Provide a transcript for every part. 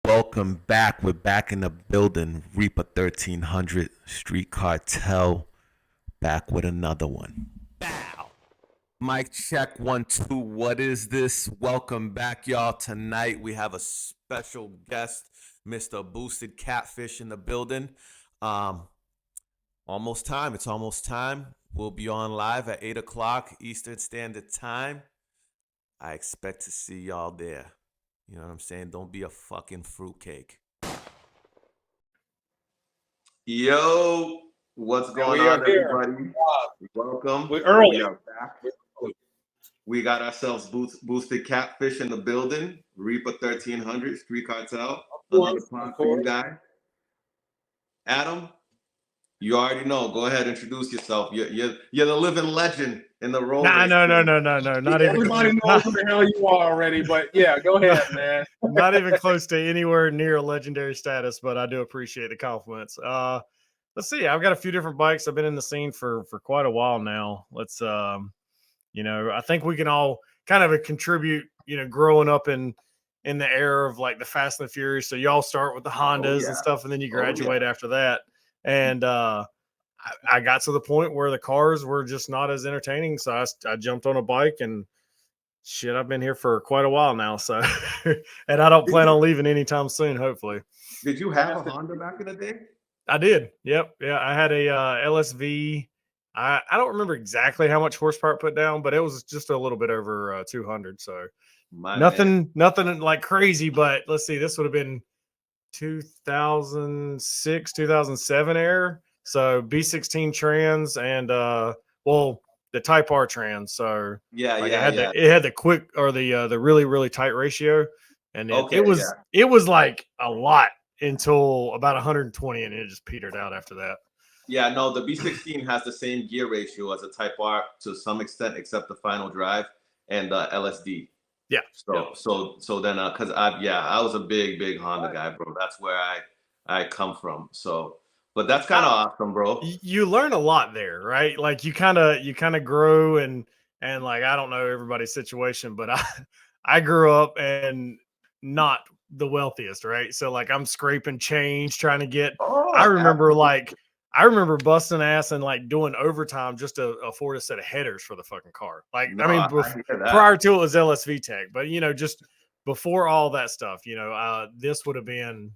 Welcome back. We're back in the building. Reaper 1300 Street Cartel back with another one. Bow. Mic check 1 2. What is this? Welcome back, y'all. Tonight we have a special guest, Mr. Boosted Catfish in the building. Almost time. It's almost time. We'll be on live at 8 o'clock Eastern Standard Time. I expect to see y'all there. You know what I'm saying? Don't be a fucking fruitcake. Yo, what's going on, everybody? Welcome. We're early. We are back. We got ourselves Boosted Catfish in the building. Reaper 1300 Street Cartel. Another plot for you guys. Adam, you already know. Go ahead, introduce yourself. You're the living legend in the role. No. Not everybody knows who the hell you are already, but yeah, go ahead, man. Not even close to anywhere near legendary status, but I do appreciate the compliments. Let's see. I've got a few different bikes. I've been in the scene for quite a while now. Let's I think we can all kind of contribute, growing up in the era of like the Fast and the Furious. So y'all start with the Hondas and stuff, and then you graduate after that. And I got to the point where the cars were just not as entertaining. So I jumped on a bike and shit, I've been here for quite a while now. So, and I don't plan on leaving anytime soon, hopefully. Did you have a Honda back in the day? I did. Yep. Yeah. I had a LSV. I don't remember exactly how much horsepower it put down, but it was just a little bit over 200. So nothing like crazy, but let's see, this would have been 2006, 2007 era. So B16 trans and the Type R trans. So it had the quick or the really really tight ratio, and it was like a lot until about 120, and it just petered out after that. Yeah, no, the B16 has the same gear ratio as a Type R to some extent, except the final drive and the LSD. Yeah. So then, cause I was a big Honda guy, bro. That's where I come from. So, but that's kind of awesome, bro. You learn a lot there, right? Like you kind of grow and like, I don't know everybody's situation, but I grew up and not the wealthiest, right? So like I'm scraping change, trying to get, I remember busting ass and like doing overtime just to afford a set of headers for the fucking car. Like, prior to it was LSV Tech, but just before all that stuff, this would have been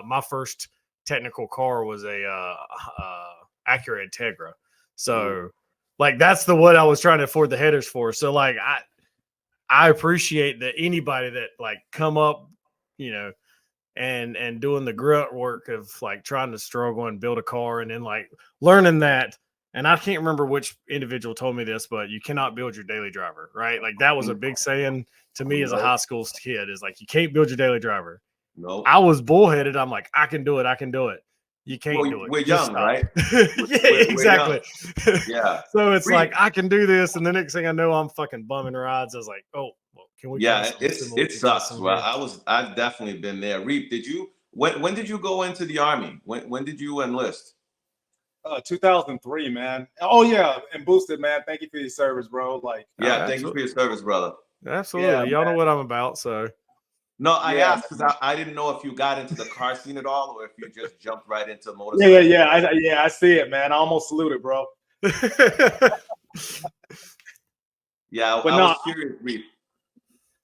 my first technical car was a Acura Integra. So like that's what I was trying to afford the headers for. So like I appreciate that anybody that like come up, and doing the grunt work of like trying to struggle and build a car, and then like learning that. And I can't remember which individual told me this, but you cannot build your daily driver, right? Like that was a big saying to me as a high school kid, is like, you can't build your daily driver. No, I was bullheaded. I'm like, I can do it. You can't do it. We're young, right? Exactly. Yeah. So it's like, I can do this. And the next thing I know, I'm fucking bumming rides. I was like, oh, well, can we? Yeah, it sucks. Well, I've definitely been there. Reap, when did you go into the Army? When did you enlist? 2003, man. Oh yeah, and Boosted, man. Thank you for your service, bro. Like, thank you for your service, brother. Absolutely. Yeah, y'all know what I'm about, so. No, I asked because I didn't know if you got into the car scene at all, or if you just jumped right into motorcycle. Yeah. I see it, man. I almost saluted, bro. Yeah, but I was curious, Reap.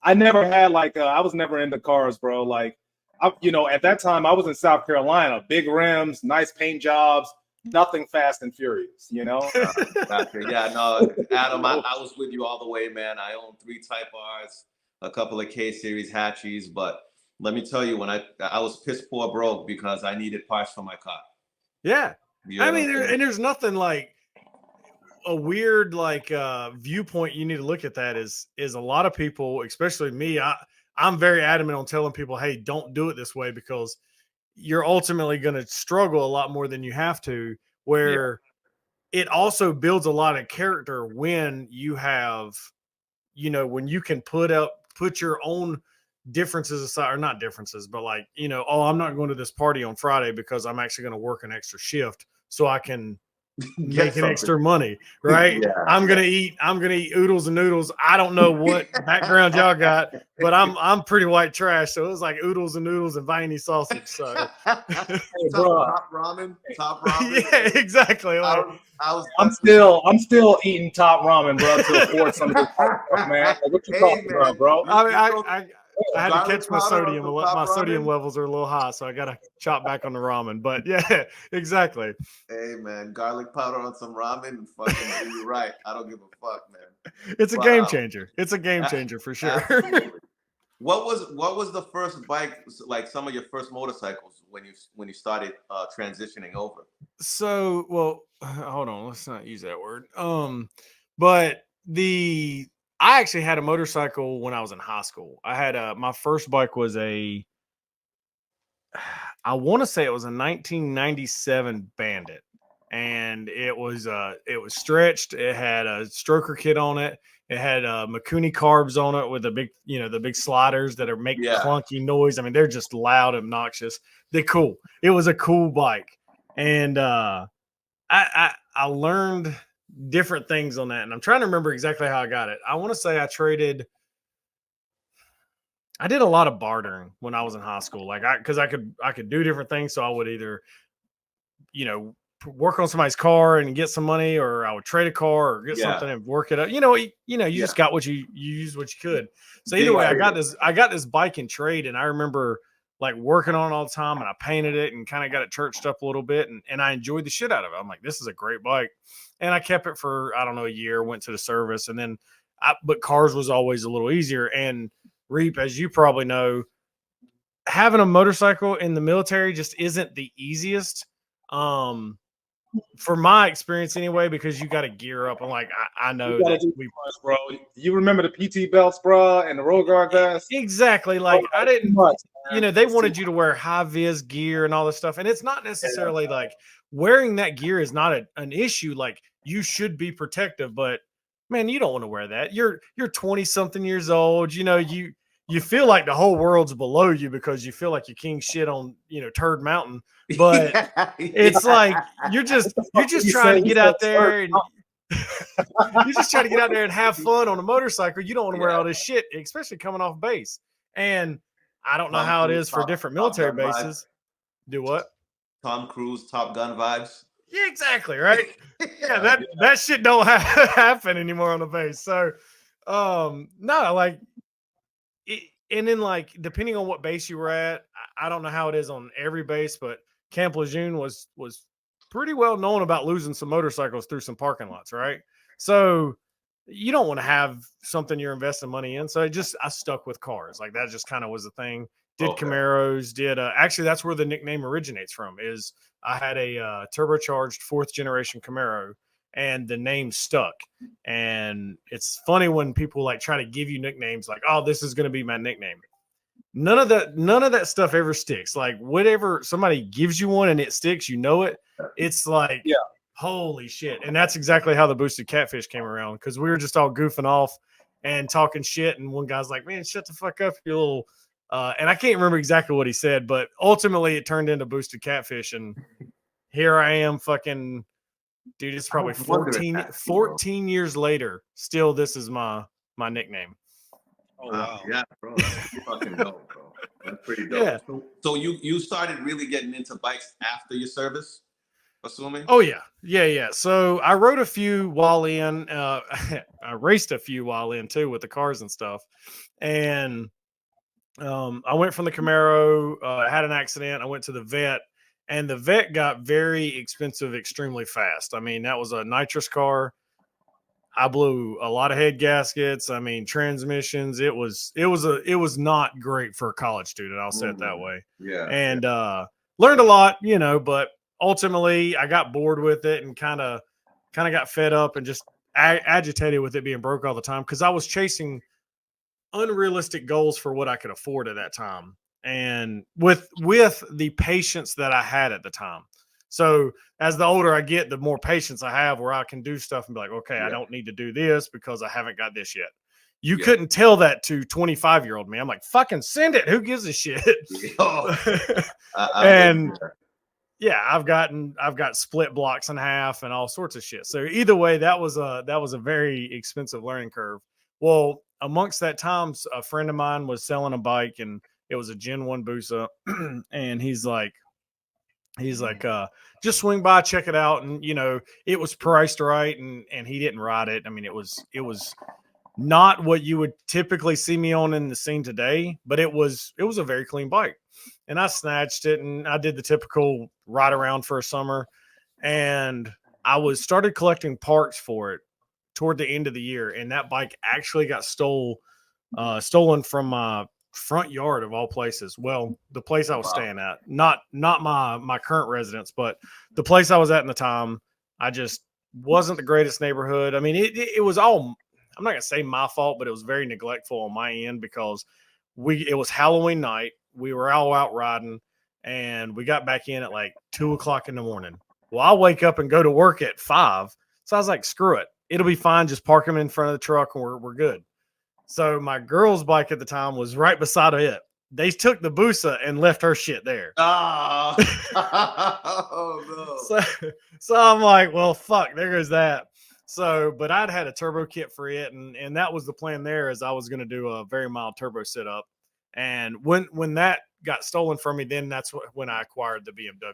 I never had I was never into cars, bro. Like, at that time I was in South Carolina, big rims, nice paint jobs, nothing Fast and Furious, Gotcha. Yeah, no, Adam, I was with you all the way, man. I own 3 Type R's, a couple of K series hatchies, but let me tell you, when I was piss poor broke because I needed parts for my car. Yeah, I mean, there's nothing like a weird viewpoint you need to look at. That is a lot of people, especially me. I'm very adamant on telling people, hey, don't do it this way, because you're ultimately going to struggle a lot more than you have to. Where it also builds a lot of character when you have, when you can put your own differences aside, or not differences, but like, I'm not going to this party on Friday because I'm actually going to work an extra shift so I can Get making something. extra money, right? Yeah, I'm gonna eat oodles and noodles. I don't know what background y'all got, but I'm pretty white trash, so it was like oodles and noodles and viney sausage. So Hey, bro, top ramen, top ramen. yeah, exactly. I Like, was I'm still eating top ramen, bro, to afford some of this white stuff, man. Like, what you Hey, talking man. about, bro? I mean, You throw I had to garlic catch my powder on sodium. some top My sodium ramen? levels are a little high, so I got to chop back on the ramen. But yeah, exactly. Hey, man, garlic powder on some ramen and fucking do you right. I don't give a fuck, man. It's a But, game changer. It's a game a- changer for sure. absolutely. What was the first bike, like some of your first motorcycles when you started transitioning over? So, well, hold on, let's not use that word. But I actually had a motorcycle when I was in high school. I had my first bike was I want to say it was a 1997 Bandit, and it was stretched. It had a stroker kit on it. It had Mikuni carbs on it with the big, the big sliders that are make Yeah. clunky noise. I mean, they're just loud, obnoxious. They're cool. It was a cool bike, and I learned different things on that, and I'm trying to remember exactly how I got it. I want to say I did a lot of bartering when I was in high school, like because I could do different things. So I would either, work on somebody's car and get some money, or I would trade a car or get something and work it up. You just got what you used what you could. So either way, I got this bike in trade, and I remember like working on it all the time, and I painted it and kind of got it churched up a little bit, and I enjoyed the shit out of it. I'm like, this is a great bike, and I kept it for I don't know a year. Went to the service, and then but cars was always a little easier. And Reap, as you probably know, having a motorcycle in the military just isn't the easiest. For my experience anyway, because you got to gear up. I'm like, I know that bro. You remember the PT belts, bro, and the road guard vests? exactly. Like I didn't, much, they wanted you to wear high vis gear and all this stuff, and it's not necessarily like wearing that gear is not an issue. Like you should be protective, but man, you don't want to wear that. You're 20 something years old. You feel like the whole world's below you because you feel like you're king shit on Turd Mountain. But it's like you're just trying to get out there and you're just trying to get out there and have fun on a motorcycle. You don't want to wear all this shit, especially coming off base. And I don't know how it is for different military bases. Do what? Tom Cruise, Top Gun vibes. Yeah, exactly. Right. Yeah, that shit don't happen anymore on the base. So, no, like, and then like depending on what base you were at, I don't know how it is on every base, but Camp Lejeune was pretty well known about losing some motorcycles through some parking lots, right? So you don't want to have something you're investing money in. So I stuck with cars. Like that just kind of was the thing. Did Camaros, actually that's where the nickname originates from. Is I had a turbocharged 4th generation Camaro, and the name stuck. And it's funny when people like try to give you nicknames like, oh, this is going to be my nickname. None of that stuff ever sticks. Like whatever somebody gives you one and it sticks, it. It's like, holy shit. And that's exactly how the Boosted Catfish came around, because we were just all goofing off and talking shit. And one guy's like, man, shut the fuck up, you little. And I can't remember exactly what he said, but ultimately it turned into Boosted Catfish. And here I am fucking, dude, it's probably 14 years later. Still, this is my nickname. Oh, wow. Yeah, bro. That's fucking dope, bro. That's pretty dope. Yeah. So you started really getting into bikes after your service, assuming? Oh, yeah. So I rode a few while in. I raced a few while in, too, with the cars and stuff. And I went from the Camaro. I had an accident. I went to the vet. And the vet got very expensive extremely fast. I mean, that was a nitrous car. I blew a lot of head gaskets. I mean, transmissions. It was not great for a college student. I'll say it that way. Yeah. And learned a lot, but ultimately I got bored with it and kind of got fed up and just agitated with it being broke all the time, because I was chasing unrealistic goals for what I could afford at that time, and with the patience that I had at the time. So as the older I get, the more patience I have where I can do stuff and be like, okay, I don't need to do this because I haven't got this yet. You couldn't tell that to 25-year-old me. I'm like, fucking send it. Who gives a shit? Oh, And yeah, I've got split blocks in half and all sorts of shit. So either way, that was a very expensive learning curve. Well, amongst that time, a friend of mine was selling a bike, and it was a Gen 1 Busa, and he's like, just swing by, check it out. And it was priced right, and he didn't ride it. I mean, it was not what you would typically see me on in the scene today, but it was a very clean bike. And I snatched it, and I did the typical ride around for a summer. And I started collecting parts for it toward the end of the year, and that bike actually got stolen from my front yard of all places. Well, the place I was staying at, not my current residence, but the place I was at in the time. I just wasn't the greatest neighborhood. I mean, it was all, I'm not gonna say my fault, but it was very neglectful on my end because it was Halloween night. We were all out riding, and we got back in at like 2:00 in the morning. Well, I'll wake up and go to work at 5. So I was like, screw it. It'll be fine. Just park them in front of the truck and we're good. So my girl's bike at the time was right beside it. They took the Busa and left her shit there. Oh, oh no. So I'm like, well, fuck, there goes that. So, but I'd had a turbo kit for it, and that was the plan there, is I was going to do a very mild turbo setup. And when that got stolen from me, then that's when I acquired the BMW.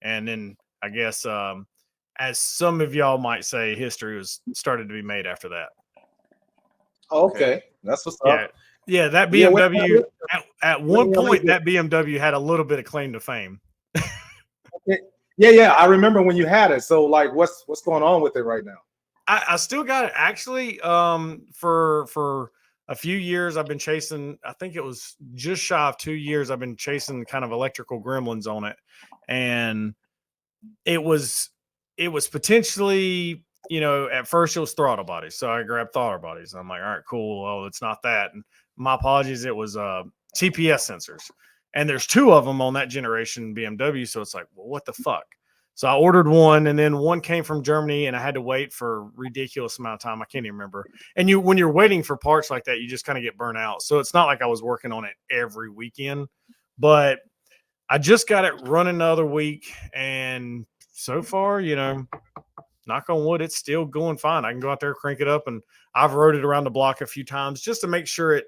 And then I guess, as some of y'all might say, history was started to be made after that. Okay, that's what's up. Yeah, that BMW at one point, that BMW had a little bit of claim to fame. Yeah, I remember when you had it. So, like, what's going on with it right now? I still got it, actually. For a few years, I've been chasing. I think it was just shy of 2 years. I've been chasing kind of electrical gremlins on it, and it was potentially, at first it was throttle bodies. So I grabbed throttle bodies. I'm like, all right, cool. Oh, it's not that. And my apologies. It was TPS sensors, and there's 2 of them on that generation BMW. So it's like, well, what the fuck? So I ordered one, and then one came from Germany, and I had to wait for a ridiculous amount of time. I can't even remember. And when you're waiting for parts like that, you just kind of get burnt out. So it's not like I was working on it every weekend, but I just got it running the other week, and so far, knock on wood, it's still going fine. I can go out there, crank it up, and I've rode it around the block a few times just to make sure it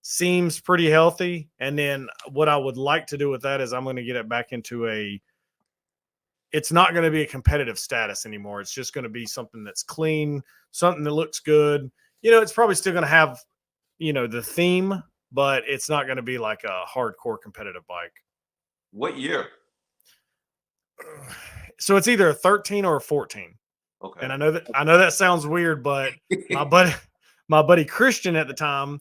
seems pretty healthy. And then what I would like to do with that is I'm going to get it back into it's not going to be a competitive status anymore. It's just going to be something that's clean, something that looks good. It's probably still going to have, the theme, but it's not going to be like a hardcore competitive bike. What year? So it's either a 13 or a 14. Okay. And I know that sounds weird, but my buddy Christian at the time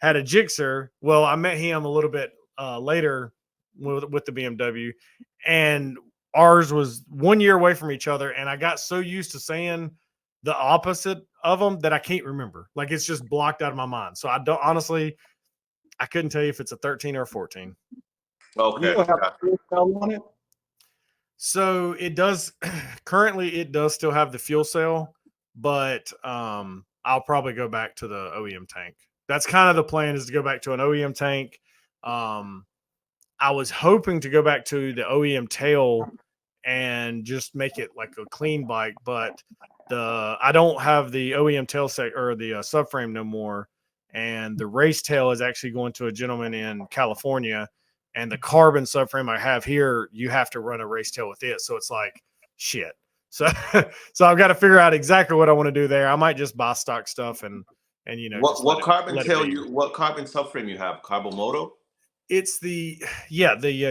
had a Gixxer. Well, I met him a little bit later with the BMW, and ours was 1 year away from each other. And I got so used to saying the opposite of them that I can't remember. Like, it's just blocked out of my mind. So I couldn't tell you if it's a 13 or a 14. Okay. You don't have a fuel cell on it? So it does currently, it does still have the fuel cell, but I'll probably go back to the OEM tank. That's kind of the plan, is to go back to an OEM tank. I was hoping to go back to the OEM tail and just make it like a clean bike, but I don't have the OEM tail set or the subframe no more. And the race tail is actually going to a gentleman in California, and the carbon subframe I have here, you have to run a race tail with it. So it's like, shit. So I've got to figure out exactly what I want to do there. I might just buy stock stuff and what carbon subframe you have? Carbomoto? It's the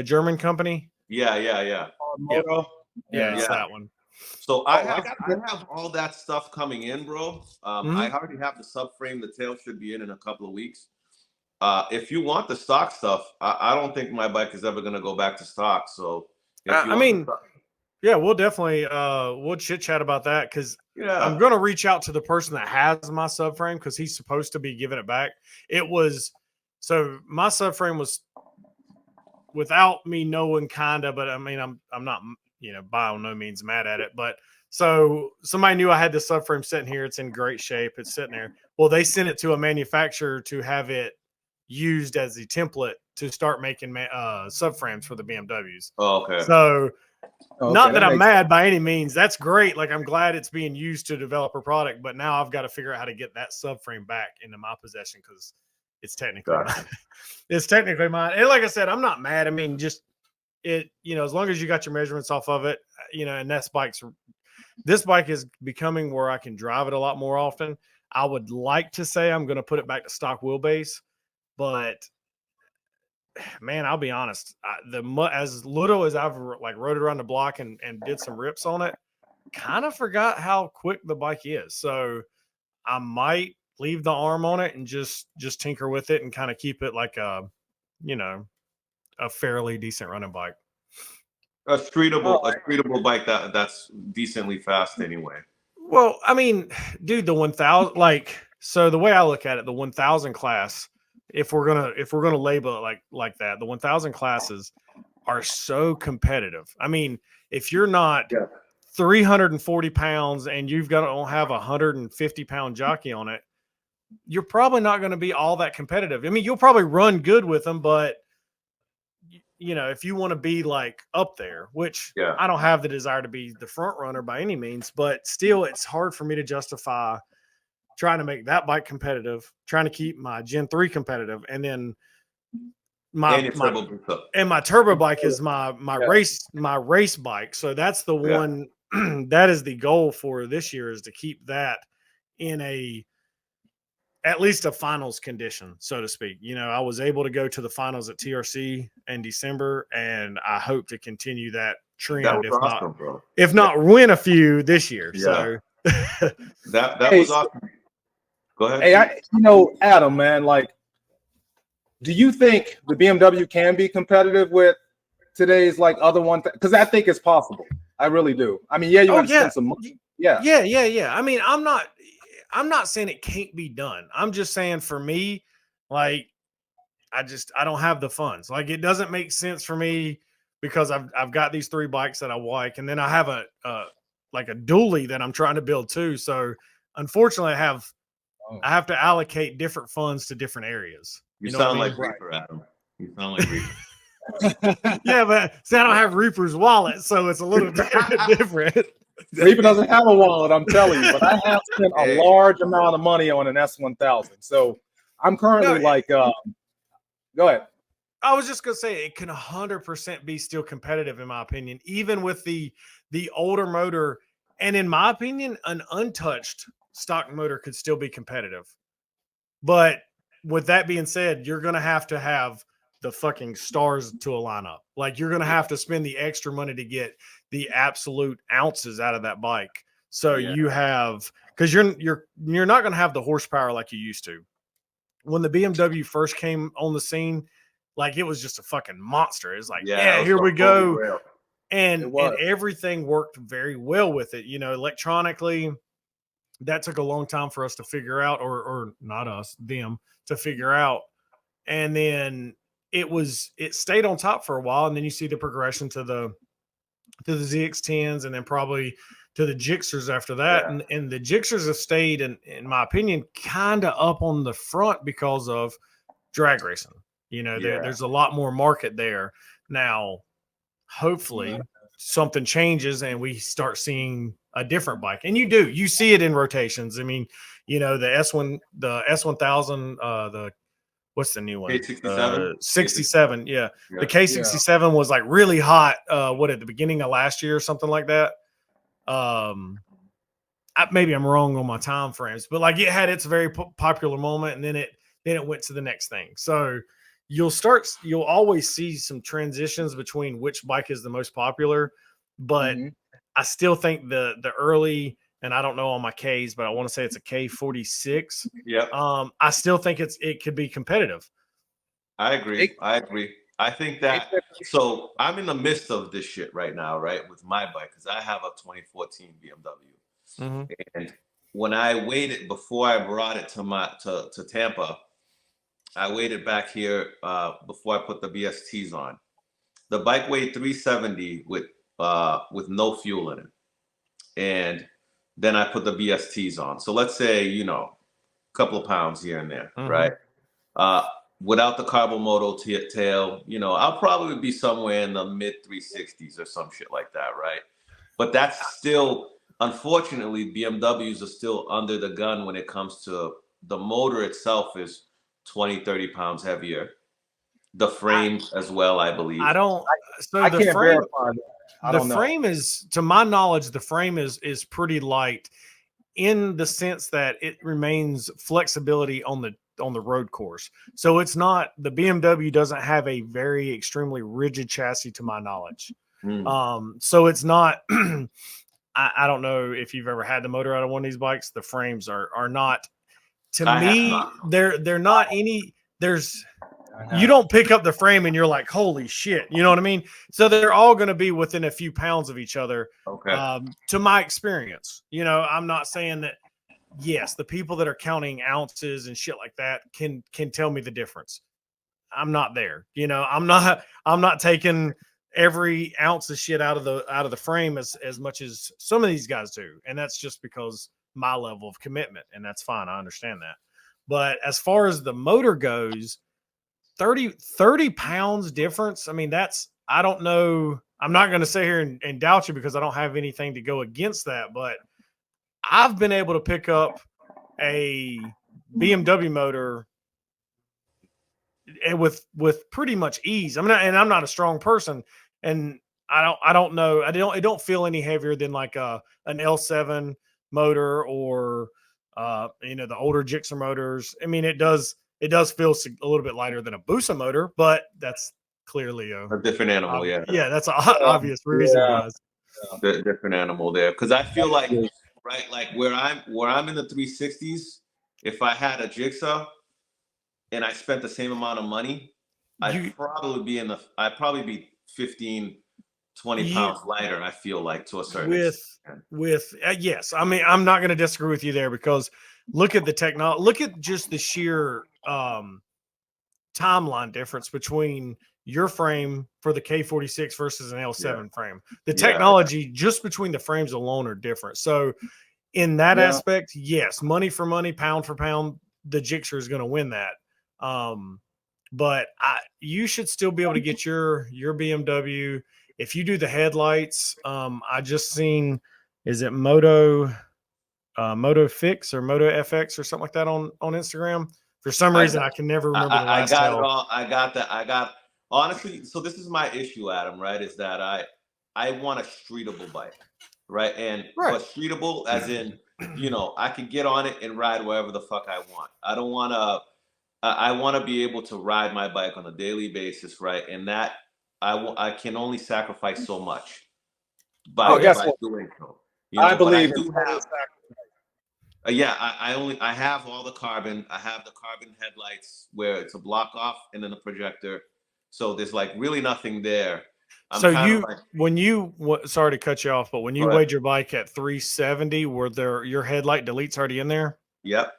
German company. Yeah. Moto? Yeah, it's that one. So I have all that stuff coming in, bro. I already have the subframe. The tail should be in a couple of weeks. If you want the stock stuff, I don't think my bike is ever going to go back to stock. So yeah, we'll definitely we'll chit chat about that, because I'm going to reach out to the person that has my subframe, because he's supposed to be giving it back. So my subframe was, without me knowing, but I mean, I'm not, by no means mad at it, but so somebody knew I had the subframe sitting here. It's in great shape. It's sitting there. Well, they sent it to a manufacturer to have it used as the template to start making subframes for the BMWs. Oh, okay. So Okay, not that I'm makes mad by any means. That's great. Like I'm glad it's being used to develop a product, but now I've got to figure out how to get that subframe back into my possession because it's technically Gotcha. mine. It's technically mine. And like I said, I'm not mad. I mean, just it, you know, as long as you got your measurements off of it, you know, and this bike is becoming where I can drive it a lot more often. I would like to say I'm going to put it back to stock wheelbase, but man, I'll be honest. As little as I've like rode it around the block and did some rips on it, kind of forgot how quick the bike is. So I might leave the arm on it and just tinker with it and kind of keep it like a, you know, a fairly decent running bike. A streetable bike that's decently fast anyway. Well, I mean, dude, the 1000, like, so the way I look at it, the 1000 class, if we're gonna label it like that, the 1000 classes are so competitive. I mean, if you're not 340 pounds and you've got to have a 150-pound jockey on it, you're probably not going to be all that competitive. I mean, you'll probably run good with them, but you know, if you want to be like up there, which I don't have the desire to be the front runner by any means, but still it's hard for me to justify trying to make that bike competitive, trying to keep my Gen 3 competitive, and then my turbo bike is my race bike. So that's the one that is the goal for this year, is to keep that in at least a finals condition, so to speak. You know, I was able to go to the finals at TRC in December, and I hope to continue that trend. That was awesome, bro. If not win a few this year. Yeah. So that was awesome. Go ahead. Hey, Adam, man, like, do you think the BMW can be competitive with today's like other one? Because I think it's possible. I really do. I mean, you got to spend some money. Yeah. I mean, I'm not saying it can't be done. I'm just saying for me, like, I don't have the funds. Like, it doesn't make sense for me because I've got these 3 bikes that I like, and then I have a dually that I'm trying to build too. So unfortunately, I have to allocate different funds to different areas. You sound like Reaper, Adam. You sound like Reaper. Yeah, but see, I don't have Reaper's wallet, so it's a little different. Reaper doesn't have a wallet, I'm telling you, but I have spent a large amount of money on an S1000. So I'm currently go ahead. I was just gonna say it can 100% be still competitive, in my opinion, even with the older motor. And in my opinion, an untouched stock motor could still be competitive. But with that being said, you're gonna have to have the fucking stars to align up. Like, you're gonna have to spend the extra money to get the absolute ounces out of that bike. So you have, because you're not gonna have the horsepower like you used to. When the BMW first came on the scene, like, it was just a fucking monster. It's like, here we go. And everything worked very well with it. You know, electronically, that took a long time for us to figure out, or not us, them to figure out. And then it stayed on top for a while. And then you see the progression to the ZX10s, and then probably to the Gixxers after that. Yeah. And the Gixxers have stayed, in my opinion, kind of up on the front because of drag racing. You know, there's a lot more market there. Now, hopefully something changes and we start seeing a different bike. And you see it in rotations. I mean, you know, the S1000, what's the new one? K67. 67. Yeah. The K67 was like really hot. At the beginning of last year or something like that. Maybe I'm wrong on my time frames, but like, it had its very popular moment, and then it went to the next thing. So you'll always see some transitions between which bike is the most popular, but I still think the early, and I don't know on my Ks, but I want to say it's a K46. Yeah. I still think it could be competitive. I agree. I think that, so I'm in the midst of this shit right now, right, with my bike, because I have a 2014 BMW. Mm-hmm. And when I waited, before I brought it to Tampa, I waited back here before I put the BSTs on. The bike weighed 370 with no fuel in it. And then I put the BSTs on. So let's say, a couple of pounds here and there, right? without the Carbomoto tail, you know, I'll probably be somewhere in the mid 360s or some shit like that, right? But that's still, unfortunately, BMWs are still under the gun when it comes to the motor itself is 20, 30 pounds heavier. The frame as well, I believe. I don't. So I the can't frame, verify that. I the don't know. frame is, to my knowledge, the frame is pretty light in the sense that it remains flexibility on the road course. So it's not, the BMW doesn't have a very extremely rigid chassis to my knowledge. So it's not. I don't know if you've ever had the motor out of one of these bikes. The frames are not, to me, they're not any. There's, you don't pick up the frame and you're like, holy shit, you know what I mean? So they're all going to be within a few pounds of each other. Okay. To my experience, you know, I'm not saying that. Yes, the people that are counting ounces and shit like that can tell me the difference. I'm not there. You know, I'm not taking every ounce of shit out of the frame as much as some of these guys do. And that's just because my level of commitment, and that's fine. I understand that. But as far as the motor goes, 30 pounds difference. I mean, that's, I don't know. I'm not going to sit here and doubt you because I don't have anything to go against that. But I've been able to pick up a BMW motor with pretty much ease. I'm not a strong person, and I don't know. It don't feel any heavier than like an L7 motor or you know, the older Gixxer motors. I mean, it does feel a little bit lighter than a Busa motor, but that's clearly a different animal. yeah, that's an obvious reason, guys. Different animal there, because I feel like, right, like where I'm in the 360s, if I had a Jigsaw and I spent the same amount of money, I'd probably be 15, 20 pounds lighter. I feel like, to a certain extent. Yes, I mean, I'm not going to disagree with you there, because look at the technology, look at just the sheer timeline difference between your frame for the K46 versus an L7 frame. The technology just between the frames alone are different. So in that aspect, yes, money for money, pound for pound, the Gixxer is going to win that. But you should still be able to get your BMW if you do the headlights. I just seen, is it Moto Fix or Moto FX or something like that on Instagram? For some reason, I can never remember the last I got it all. I got that. Honestly, so this is my issue, Adam, right? Is that I want a streetable bike, right? But streetable as in, you know, I can get on it and ride wherever the fuck I want. I don't want to. I want to be able to ride my bike on a daily basis, right? And that I can only sacrifice so much by doing so. You know, I believe but I do have. I have all the carbon. I have the carbon headlights where it's a block off and then a projector. So there's like really nothing there. Sorry to cut you off, but when you weighed your bike at 370, were there your headlight deletes already in there? Yep.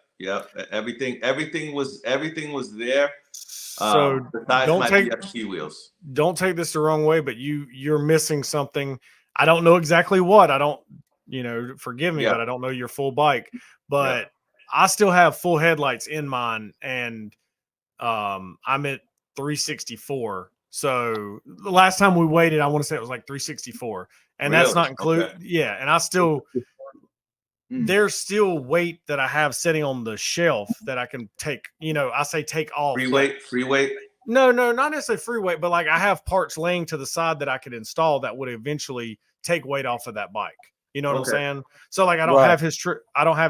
Everything was there. So besides my BFT wheels. Don't take this the wrong way, but you're missing something. I don't know exactly what. I don't, you know, forgive me, but I don't know your full bike. But I still have full headlights in mine, and I'm at 364. So the last time we weighed it, I want to say it was like 364, and that's not included. Yeah, and I still. There's still weight that I have sitting on the shelf that I can take, you know, I say take off. Free weight? No, not necessarily free weight, but like I have parts laying to the side that I could install that would eventually take weight off of that bike. You know what I'm saying? So like I don't have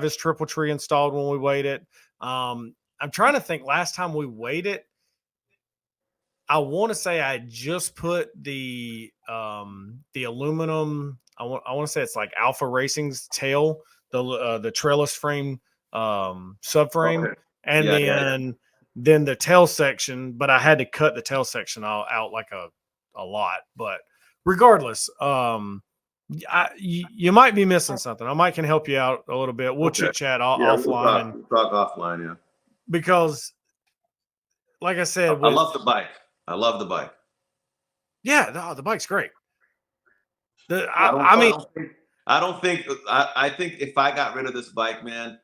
his triple tree installed when we weighed it. I'm trying to think, last time we weighed it, I want to say I just put the aluminum, I want to say it's like Alpha Racing's tail, the trellis frame subframe, and then the tail section, but I had to cut the tail section out like a lot. But regardless, you might be missing something. I might can help you out a little bit. We'll chit chat offline. We'll talk offline, yeah. Because, like I said, I love the bike. Yeah, the bike's great. I think if I got rid of this bike, man,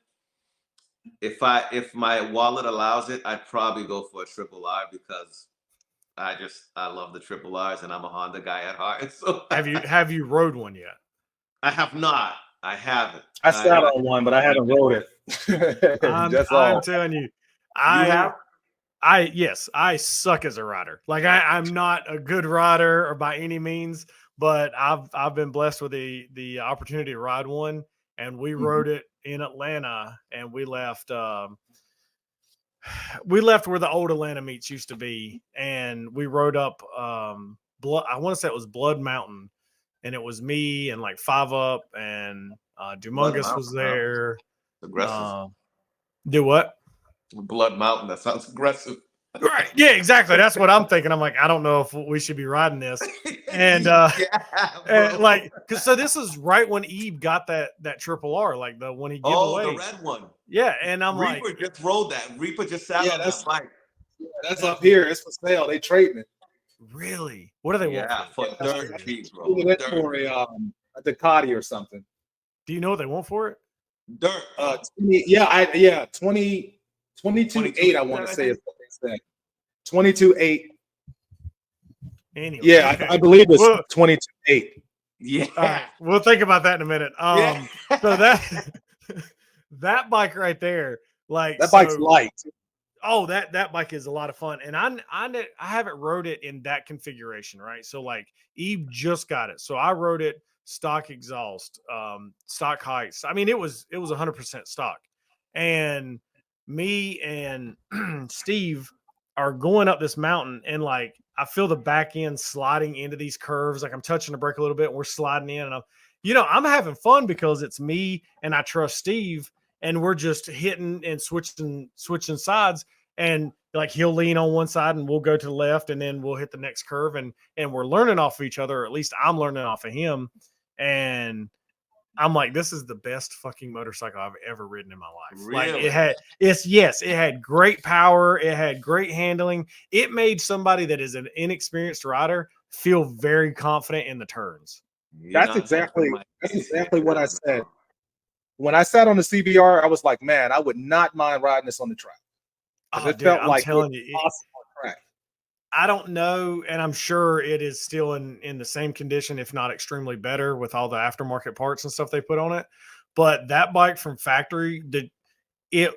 if my wallet allows it, I'd probably go for a triple R because I love the triple R's and I'm a Honda guy at heart. So Have you rode one yet? I have not. I haven't. I sat on one, but I haven't rode it. That's I'm all. telling you, You have? yes, I suck as a rider. Like I'm not a good rider or by any means, but I've been blessed with the opportunity to ride one, and we rode it in Atlanta, and we left where the old Atlanta meets used to be, and we rode up Blood. I want to say it was Blood Mountain, and it was me and like 5 Up and Dumungus was there. Aggressive. Do what? Blood Mountain. That sounds aggressive. Right. Yeah, exactly. That's what I'm thinking. I'm like, I don't know if we should be riding this. And like, cause so this is right when Eve got that triple R, like the one he gave away. The red one. Yeah. And I'm Reaper like, just rode that. Reaper just sat on that bike. That's up here. It's for sale. They trading it. really? What do they want? For That's dirt crazy. cheap, bro. It for a Ducati or something. Do you know what they want for it? Dirt. 22.8, I want to say is what they said. 22.8. Anyway. Yeah, okay. I believe it's 22.8. Yeah. All right. We'll think about that in a minute. So that bike right there, like That bike's light. Oh, that bike is a lot of fun, and I haven't rode it in that configuration, right? So like Eve just got it, so I rode it stock exhaust, stock heights. I mean, it was 100% stock, and me and Steve are going up this mountain, and like I feel the back end sliding into these curves, like I'm touching the brake a little bit, and we're sliding in, and I'm having fun because it's me and I trust Steve, and we're just hitting and switching sides, and like he'll lean on one side and we'll go to the left, and then we'll hit the next curve, and we're learning off of each other, or at least I'm learning off of him. And I'm like, this is the best fucking motorcycle I've ever ridden in my life. Really? Like it had great power, it had great handling. It made somebody that is an inexperienced rider feel very confident in the turns. That's exactly what I said. When I sat on the CBR, I was like, man, I would not mind riding this on the track. Oh, It dude, felt I'm like telling you, awesome on track. I don't know, and I'm sure it is still in the same condition, if not extremely better, with all the aftermarket parts and stuff they put on it. But that bike from factory, I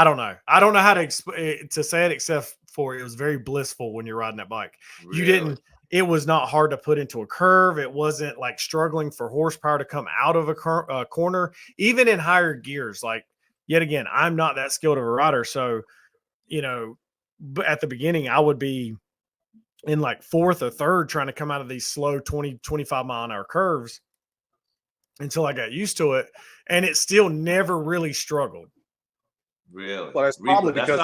don't know. I don't know how to say it, except for it was very blissful when you're riding that bike. Really? It was not hard to put into a curve. It wasn't like struggling for horsepower to come out of a corner, even in higher gears. Like, yet again, I'm not that skilled of a rider. So, but at the beginning, I would be in like fourth or third trying to come out of these slow 20, 25 mile an hour curves until I got used to it. And it still never really struggled. Really? Well, that's probably that because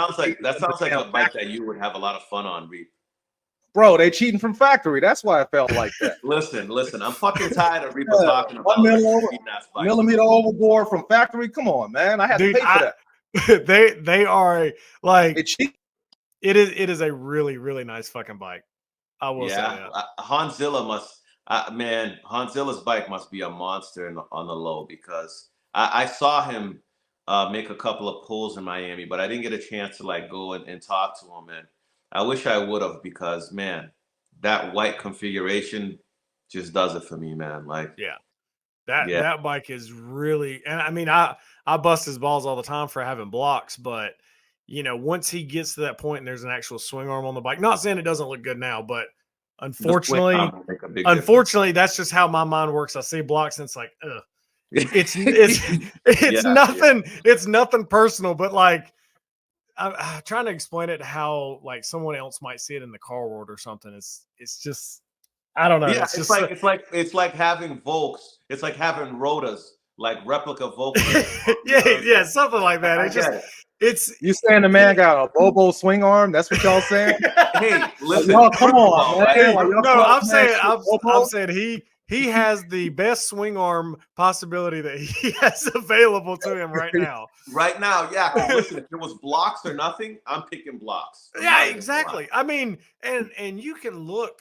sounds like a bike that you would have a lot of fun on, Reap. Bro, they cheating from factory. That's why I felt like that. Listen. I'm fucking tired of Reaper talking about 1 millimeter overboard from factory. Come on, man. I had to pay for that. They are like it's cheap. It is a really, really nice fucking bike. I will say that. Hanzilla's bike must be a monster on the low, because I saw him make a couple of pulls in Miami, but I didn't get a chance to like go and talk to him. And I wish I would have, because man, that white configuration just does it for me, man. Like, that bike is really, and I mean, I bust his balls all the time for having blocks, but once he gets to that point and there's an actual swing arm on the bike, not saying it doesn't look good now, but unfortunately, that's just how my mind works. I see blocks and it's like, ugh. It's nothing. It's nothing personal, but like I'm trying to explain it how like someone else might see it in the car world or something. It's just, I don't know. Yeah, it's like having Volks. It's like having Rotas, like replica Volks. yeah, something like that. You saying the man got a Bobo swing arm? That's what y'all saying? Hey, listen, y'all, come on, man. Hey, no, I'm saying he has the best swing arm possibility that he has available to him right now. Right now, yeah. Listen, if it was blocks or nothing, I'm picking blocks. Yeah, exactly. I mean, and you can look.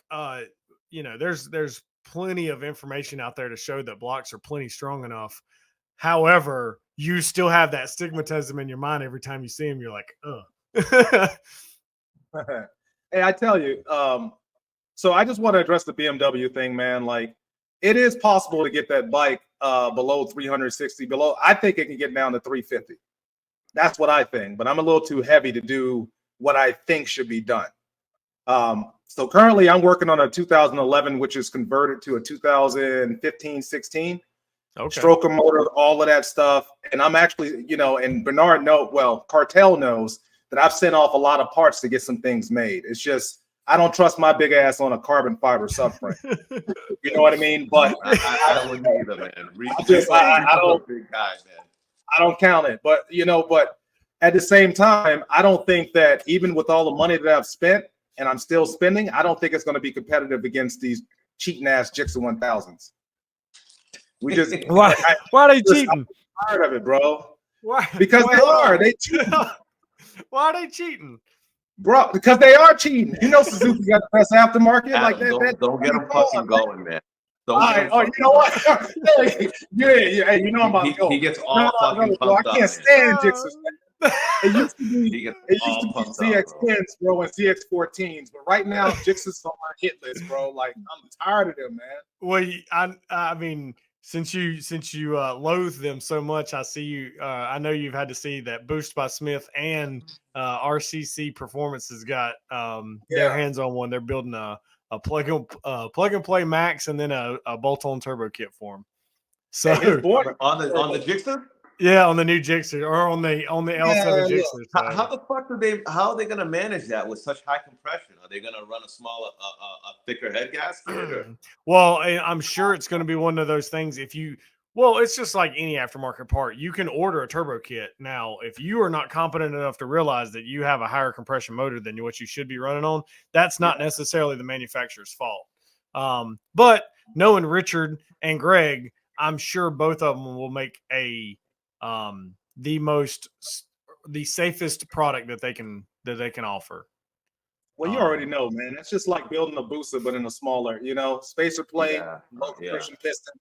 There's plenty of information out there to show that blocks are plenty strong enough. However, you still have that stigmatism in your mind every time you see him. You're like, ugh. Hey, I tell you, so I just want to address the BMW thing, man. Like, it is possible to get that bike below 360. Below, I think it can get down to 350. That's what I think, but I'm a little too heavy to do what I think should be done. So currently, I'm working on a 2011, which is converted to a 2015-16. Okay. Stroker motor, all of that stuff. And I'm actually, and Bernard Cartel knows that I've sent off a lot of parts to get some things made. It's just, I don't trust my big ass on a carbon fiber subframe. You know what I mean? But I wouldn't either, man. I don't, big guy, man. I don't count it. But, but at the same time, I don't think that even with all the money that I've spent and I'm still spending, I don't think it's going to be competitive against these cheating ass Gixxer 1000s. We just why are they cheating? I'm tired of it, bro. Why? Because they are. They cheat. Why are they cheating? Bro, because they are cheating. Suzuki got the best aftermarket. Like that. Don't get them fucking going, man. All right. Oh, you know what? yeah. I'm about to go. He gets all fucking pumped up. I can't stand Gixxers, man. It used to be CX10s, bro, and CX14s, but right now Gixxers on my hit list, bro. Like, I'm tired of them, man. Well, I mean, since you loathe them so much, I see you. I know you've had to see that Boost by Smith and RCC Performance has got their hands on one. They're building a plug and play Max and then a bolt-on turbo kit for them. So on the Gixxer. Yeah, on the new Gixxer or on the L7 Gixxer. So. How the fuck how are they gonna manage that with such high compression? Are they gonna run a smaller, a thicker head gasket? Or? Well, I'm sure it's gonna be one of those things. It's just like any aftermarket part. You can order a turbo kit. Now, if you are not competent enough to realize that you have a higher compression motor than what you should be running on, that's not necessarily the manufacturer's fault. But knowing Richard and Greg, I'm sure both of them will make the safest product that they can offer. Well, you already know, man. It's just like building a booster, but in a smaller, spacer plane, low compression piston.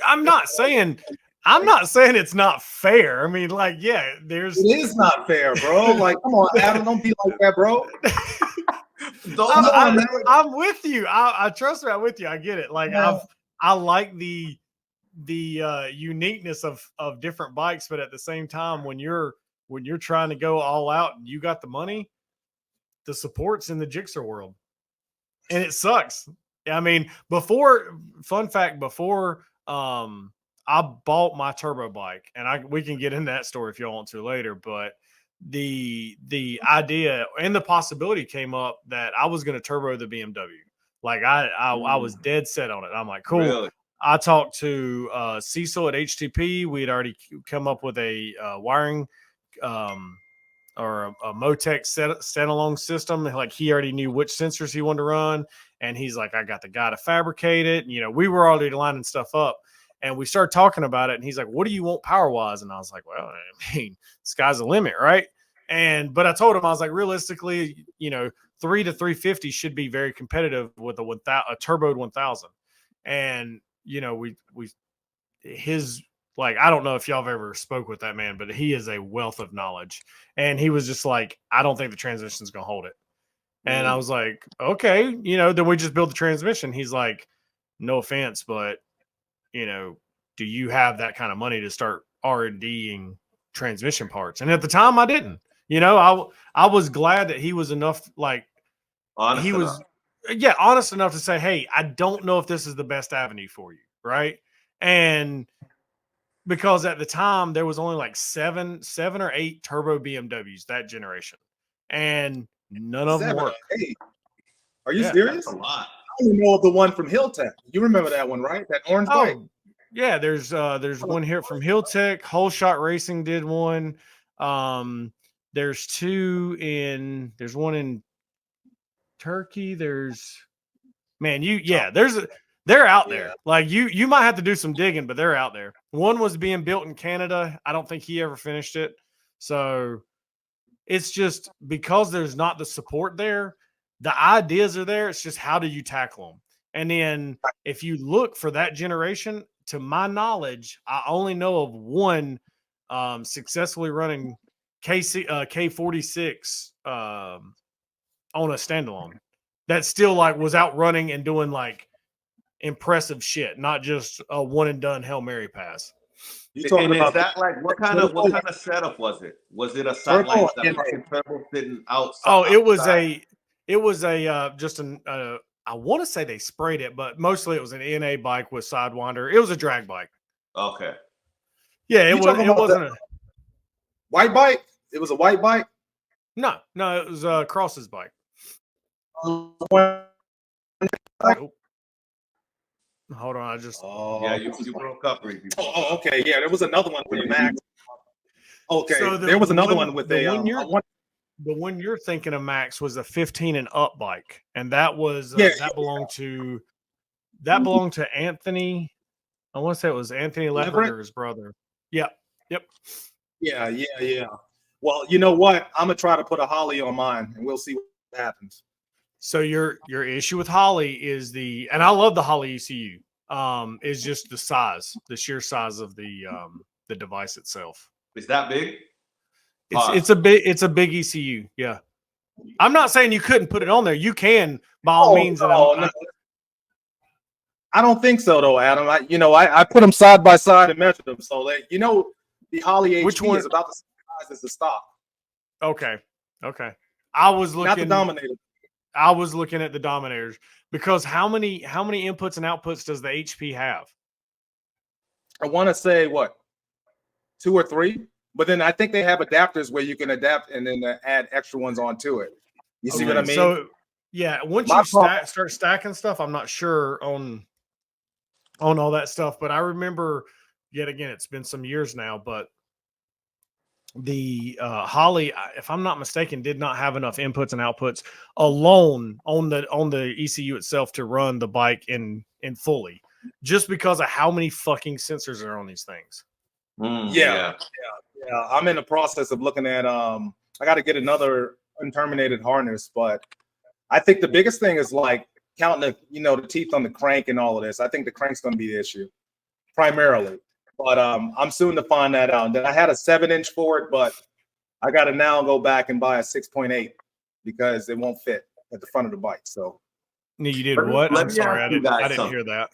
I'm not saying it's not fair. I mean, like, it is not fair, bro. Like, come on, Adam, don't be like that, bro. I'm with you. I trust me. I'm with you. I get it. Like, I like the uniqueness of different bikes, but at the same time, when you're trying to go all out and you got the money, the support's in the Gixxer world, and it sucks. I mean, before I bought my turbo bike, and we can get into that story if you want to later, but the idea and the possibility came up that I was going to turbo the BMW. Like I was dead set on it. I'm like, cool. Really? I talked to Cecil at HTP. We had already come up with a wiring or a Motec standalone system. Like, he already knew which sensors he wanted to run. And he's like, I got the guy to fabricate it. And, we were already lining stuff up. And we started talking about it. And he's like, what do you want power-wise? And I was like, well, I mean, sky's the limit, right? But I told him, I was like, realistically, 3 to 350 should be very competitive with a turboed 1000. And I don't know if y'all have ever spoke with that man, but he is a wealth of knowledge. And he was just like, I don't think the transmission's going to hold it. And I was like, okay, then we just build the transmission. He's like, no offense, but, do you have that kind of money to start R&D'ing transmission parts? And at the time I didn't, I was glad that he was enough, like, honest enough to say, hey, I don't know if this is the best avenue for you. Right. And because at the time there was only like seven or 8 turbo BMWs that generation, and none of them worked. Are you serious? That's a lot. I don't know of the one from Hilltech. You remember that one, right? That orange bike. Yeah, there's one here from Hilltech. Whole Shot Racing did one. There's one in Turkey. They're out there. Like, you might have to do some digging, but they're out there. One was being built in Canada. I don't think he ever finished it. So it's just because there's not the support there. The ideas are there. It's just, how do you tackle them? And then if you look for that generation, to my knowledge, I only know of one successfully running K46 on a standalone that still like was out running and doing like impressive shit, not just a one and done Hail Mary pass. You talking And is about that like what kind of setup was it? Was it a Turbo like the and fucking turbo sitting outside? Oh, it was a just an I want to say they sprayed it, but mostly it was an NA bike with Sidewinder. It was a drag bike. Okay. Yeah, You talking about wasn't a white bike? It was a white bike. no, it was Cross's bike. Oh, Hold on, I just Yeah, you broke up, Reed. okay. Yeah, there was another one with Max. Okay, So there was another one with the one you're thinking of, Max, was a 15 and up bike, and that was that belonged to Anthony. I want to say it was Anthony Leverett or his brother. Yep. Yeah. Well, you know what? I'm gonna try to put a Holly on mine, and we'll see what happens. So your issue with Holly is and I love the Holly ECU. Is just the sheer size of the device itself. Is that big? It's a big ECU. Yeah. I'm not saying you couldn't put it on there. You can by all means. I don't think so, though, Adam. I put them side by side and measured them. So the Holly HP Which one is about the same size as the stock. Okay. I was looking Not the Dominator. I was looking at the Dominators because how many inputs and outputs does the HP have? I want to say 2 or 3, but then I think they have adapters where you can adapt and then add extra ones onto it. You see what I mean? So yeah, once you start stacking stuff, I'm not sure on all that stuff, but I remember yet again, it's been some years now, but the Holly, if I'm not mistaken, did not have enough inputs and outputs alone on the ECU itself to run the bike in fully, just because of how many fucking sensors are on these things. Yeah. I'm in the process of looking at I got to get another unterminated harness, but I think the biggest thing is like counting the teeth on the crank and all of this. I think the crank's going to be the issue primarily. But I'm soon to find that out. Then I had a 7-inch for it, but I got to now go back and buy a 6.8 because it won't fit at the front of the bike. So you did what? I'm sorry, I didn't hear that.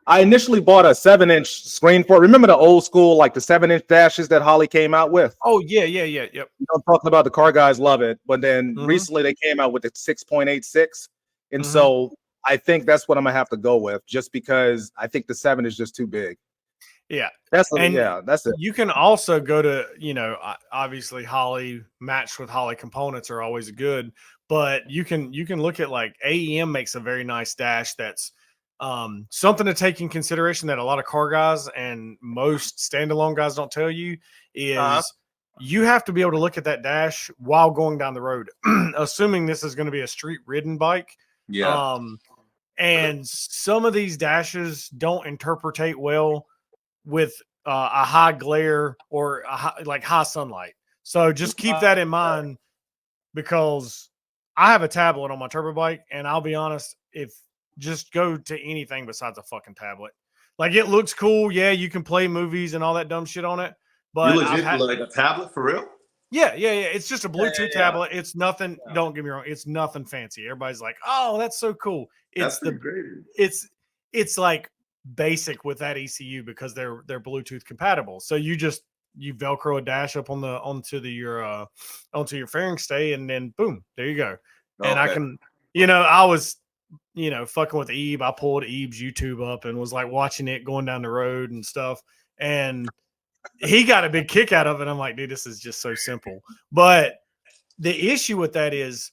I initially bought a 7-inch screen for it. Remember the old school, like the 7-inch dashes that Holly came out with? Oh yeah, yep. I'm talking about the car guys love it, but then recently they came out with the 6.86, and so I think that's what I'm gonna have to go with, just because I think the 7 is just too big. Yeah, that's it. You can also go to obviously Holly matched with Holly components are always good, but you can look at like AEM makes a very nice dash that's something to take in consideration that a lot of car guys and most standalone guys don't tell you is you have to be able to look at that dash while going down the road, assuming this is going to be a street ridden bike. Yeah. And some of these dashes don't interpretate well with a high glare or high sunlight. So just keep that in mind, because I have a tablet on my turbo bike, and I'll be honest, if just go to anything besides a fucking tablet. Like, it looks cool. Yeah, you can play movies and all that dumb shit on it. But you legit like a tablet for real? Yeah. It's just a Bluetooth tablet. It's nothing. Yeah. Don't get me wrong. It's nothing fancy. Everybody's like, "Oh, that's so cool." It's it's like basic with that ECU because they're Bluetooth compatible. So you Velcro a dash up onto your fairing stay, and then boom, there you go. Okay. And I can, I was, fucking with Ebe. I pulled Ebe's YouTube up and was like watching it going down the road and stuff, and he got a big kick out of it. I'm like, dude, this is just so simple. But the issue with that is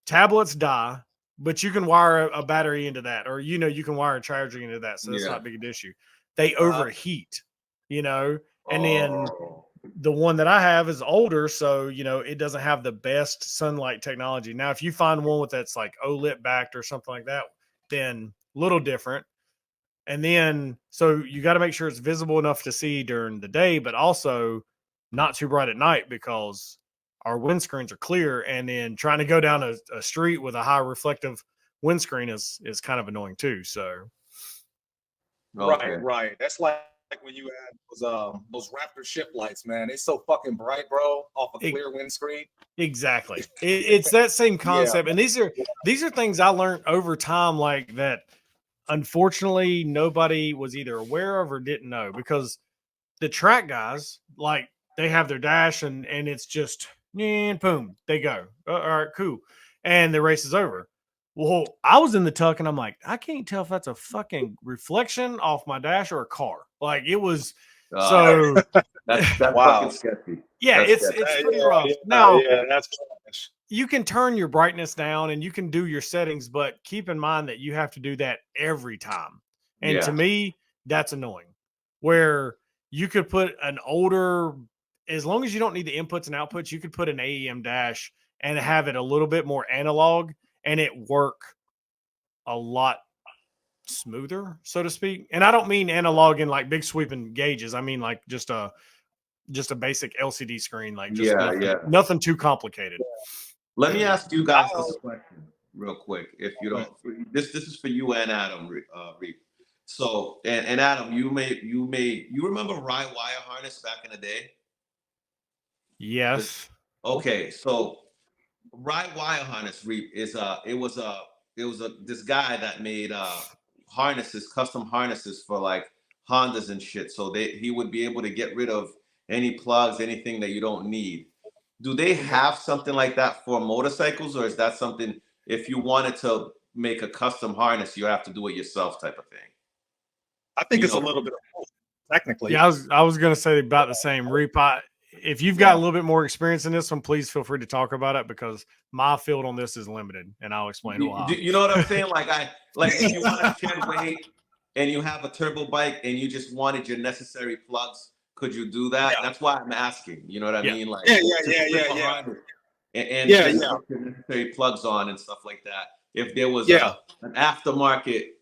tablets die, but you can wire a battery into that, or you can wire a charger into that, so that's not a big issue. They overheat, and then the one that I have is older, so it doesn't have the best sunlight technology. Now, if you find one that's like OLED backed or something like that, then a little different. And then, so you got to make sure it's visible enough to see during the day, but also not too bright at night, because our windscreens are clear. And then trying to go down a street with a high reflective windscreen is kind of annoying too. So, Okay. Right. That's like when you had those Raptor ship lights, man. It's so fucking bright, bro, off a clear windscreen. Exactly. It's that same concept. Yeah. And these are things I learned over time, like that. Unfortunately, nobody was either aware of or didn't know, because the track guys, like, they have their dash and it's just and boom, they go. All right, cool. And the race is over. Well, I was in the tuck and I'm like, I can't tell if that's a fucking reflection off my dash or a car. Like, it was so that's Wow. fucking sketchy. yeah, That's it's pretty rough. Now, that's trash. you can turn your brightness down and you can do your settings, but keep in mind that you have to do that every time. And to Yeah. me, that's annoying. Where you could put an older, as long as you don't need the inputs and outputs, you could put an AEM dash and have it a little bit more analog and it work a lot smoother, so to speak. And I don't mean analog in like big sweeping gauges. I mean like just a basic LCD screen, like just nothing too complicated. Let me ask you guys this question real quick, if you don't. This is for you and Adam, Reed. So, and Adam, you remember Rye wire harness back in the day? Yes. Okay, so Rye wire harness, Reed, is this guy that made harnesses, custom harnesses for like Hondas and shit. So he would be able to get rid of any plugs, anything that you don't need. Do they have something like that for motorcycles, or is that something, if you wanted to make a custom harness, you have to do it yourself type of thing? I think it's a little bit of both, technically. Yeah, I was gonna say about the same. Reap, if you've got a little bit more experience in this one, please feel free to talk about it, because my field on this is limited, and I'll explain why. You know what I'm saying? Like if you want to shed weight and you have a turbo bike and you just wanted your necessary plugs, could you do that? Yeah. That's why I'm asking. You know what I mean? Like, yeah. And put your necessary plugs on and stuff like that. If there was an aftermarket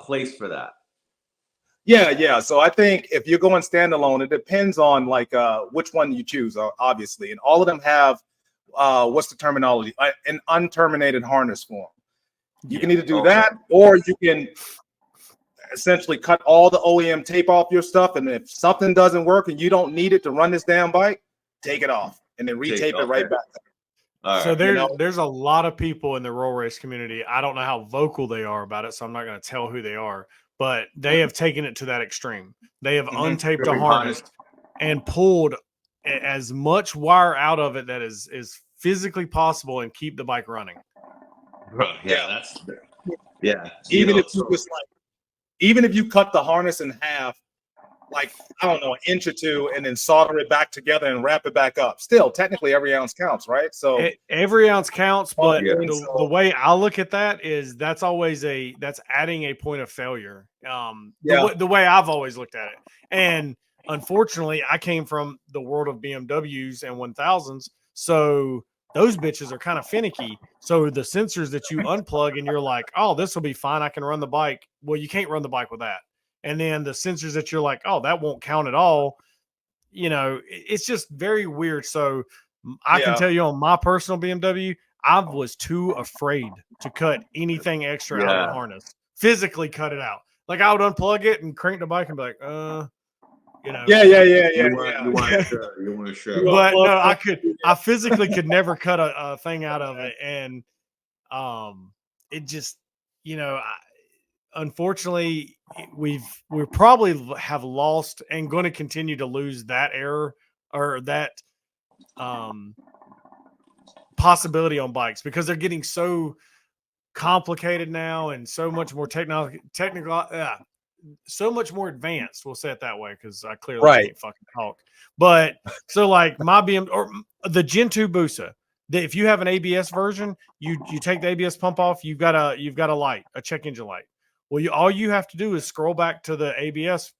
place for that. Yeah. So I think if you're going standalone, it depends on like which one you choose, obviously. And all of them have what's the terminology? An unterminated harness form. You can either do that, or you can essentially cut all the OEM tape off your stuff. And if something doesn't work and you don't need it to run this damn bike, take it off and then retape it right back. So there's a lot of people in the roll race community. I don't know how vocal they are about it, so I'm not going to tell who they are, but they have taken it to that extreme. They have untaped a harness and pulled as much wire out of it that is physically possible and keep the bike running. Bro, Even if you cut the harness in half, like, I don't know, an inch or two, and then solder it back together and wrap it back up, still technically every ounce counts, right? So every ounce counts, but the way I look at that is that's adding a point of failure. The way I've always looked at it. And unfortunately, I came from the world of BMWs and 1000s, so those bitches are kind of finicky. So the sensors that you unplug and you're like, oh, this will be fine, I can run the bike. Well, you can't run the bike with that. And then the sensors that you're like, oh, that won't count at all. You know, it's just very weird. So I can tell you on my personal BMW, I was too afraid to cut anything extra out of the harness. Physically cut it out. Like, I would unplug it and crank the bike and be like, you know. You weren't sure. But no, I physically could never cut a thing out of it. And it just, you know, unfortunately, we probably have lost and going to continue to lose that error or that possibility on bikes, because they're getting so complicated now and so much more technical, so much more advanced. We'll say it that way, because I clearly can't fucking talk. But so like my BM or the Gen 2 Busa, if you have an ABS version, you take the ABS pump off, you've got a light, a check engine light. Well, all you have to do is scroll back to the ABS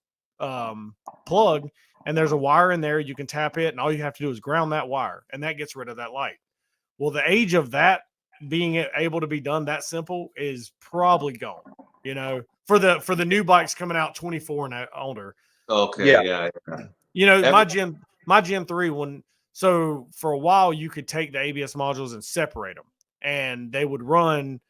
plug, and there's a wire in there. You can tap it, and all you have to do is ground that wire, and that gets rid of that light. Well, the age of that being able to be done that simple is probably gone. You know, for the new bikes coming out 24 and older. Okay, yeah. You know, my Gen 3 so for a while you could take the ABS modules and separate them, and they would run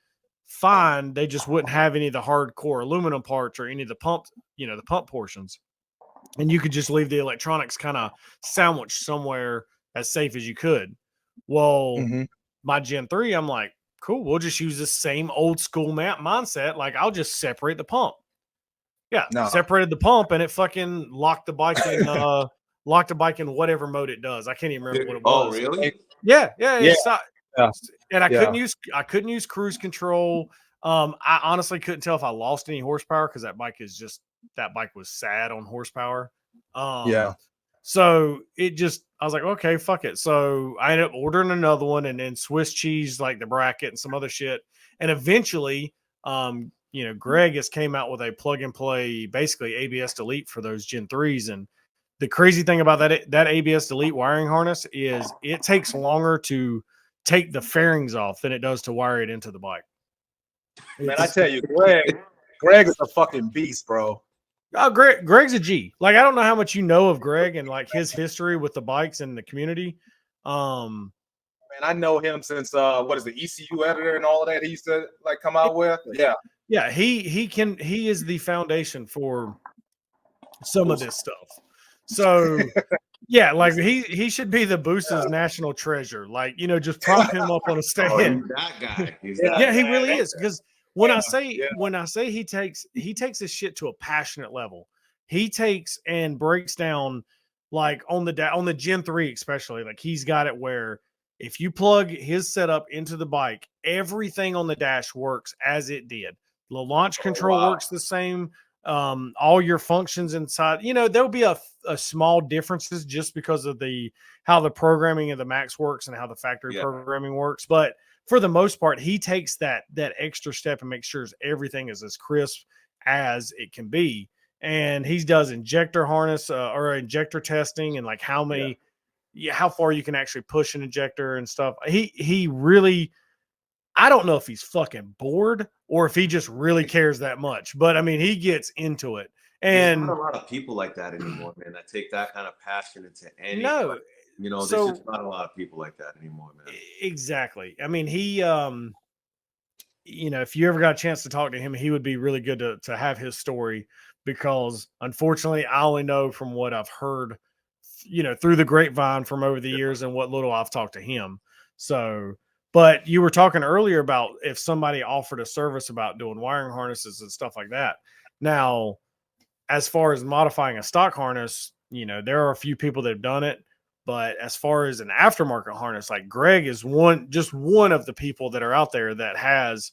fine. They just wouldn't have any of the hardcore aluminum parts or any of the pump, the pump portions. And you could just leave the electronics kind of sandwiched somewhere as safe as you could. Well, my Gen 3, I'm like, cool, we'll just use the same old school mindset. Like, I'll just separate the pump. Yeah, separated the pump, and it fucking locked the bike in whatever mode it does. I can't even remember what it was. Oh, really? Yeah. And I couldn't use cruise control. I honestly couldn't tell if I lost any horsepower because that bike was sad on horsepower. So I was like, okay, fuck it. So I ended up ordering another one, and then Swiss cheese, like the bracket and some other shit. And eventually, Greg has came out with a plug and play, basically ABS delete for those Gen 3s. And the crazy thing about that ABS delete wiring harness is it takes longer to take the fairings off than it does to wire it into the bike. Man, I tell you, Greg is a fucking beast, bro. Oh, Greg's a G. Like, I don't know how much you know of Greg and like his history with the bikes and the community. Man, I know him since the ECU editor and all of that he used to like come out with. Yeah, he is the foundation for some of this stuff. So yeah, like he should be the Boost's national treasure. Like, just prop him up on a stand. Oh, he's that guy. He really is. Because when I say he takes this shit to a passionate level, he takes and breaks down, like on the Gen 3 especially, like he's got it where if you plug his setup into the bike, everything on the dash works as it did. The launch control works the same. All your functions inside, there'll be a small differences just because of how the programming of the Max works and how the factory programming works. But for the most part, he takes that extra step and makes sure everything is as crisp as it can be. And he does injector harness or injector testing and like how far you can actually push an injector and stuff. He really, I don't know if he's fucking bored or if he just really cares that much, but I mean, he gets into it. And there's not a lot of people like that anymore, man, that take that kind of passion into any. No, there's just not a lot of people like that anymore, man. Exactly. I mean, he, if you ever got a chance to talk to him, he would be really good to have his story, because unfortunately I only know from what I've heard, through the grapevine from over the years and what little I've talked to him. So, but you were talking earlier about if somebody offered a service about doing wiring harnesses and stuff like that. Now, as far as modifying a stock harness, there are a few people that have done it. But as far as an aftermarket harness, like Greg is one of the people that are out there that has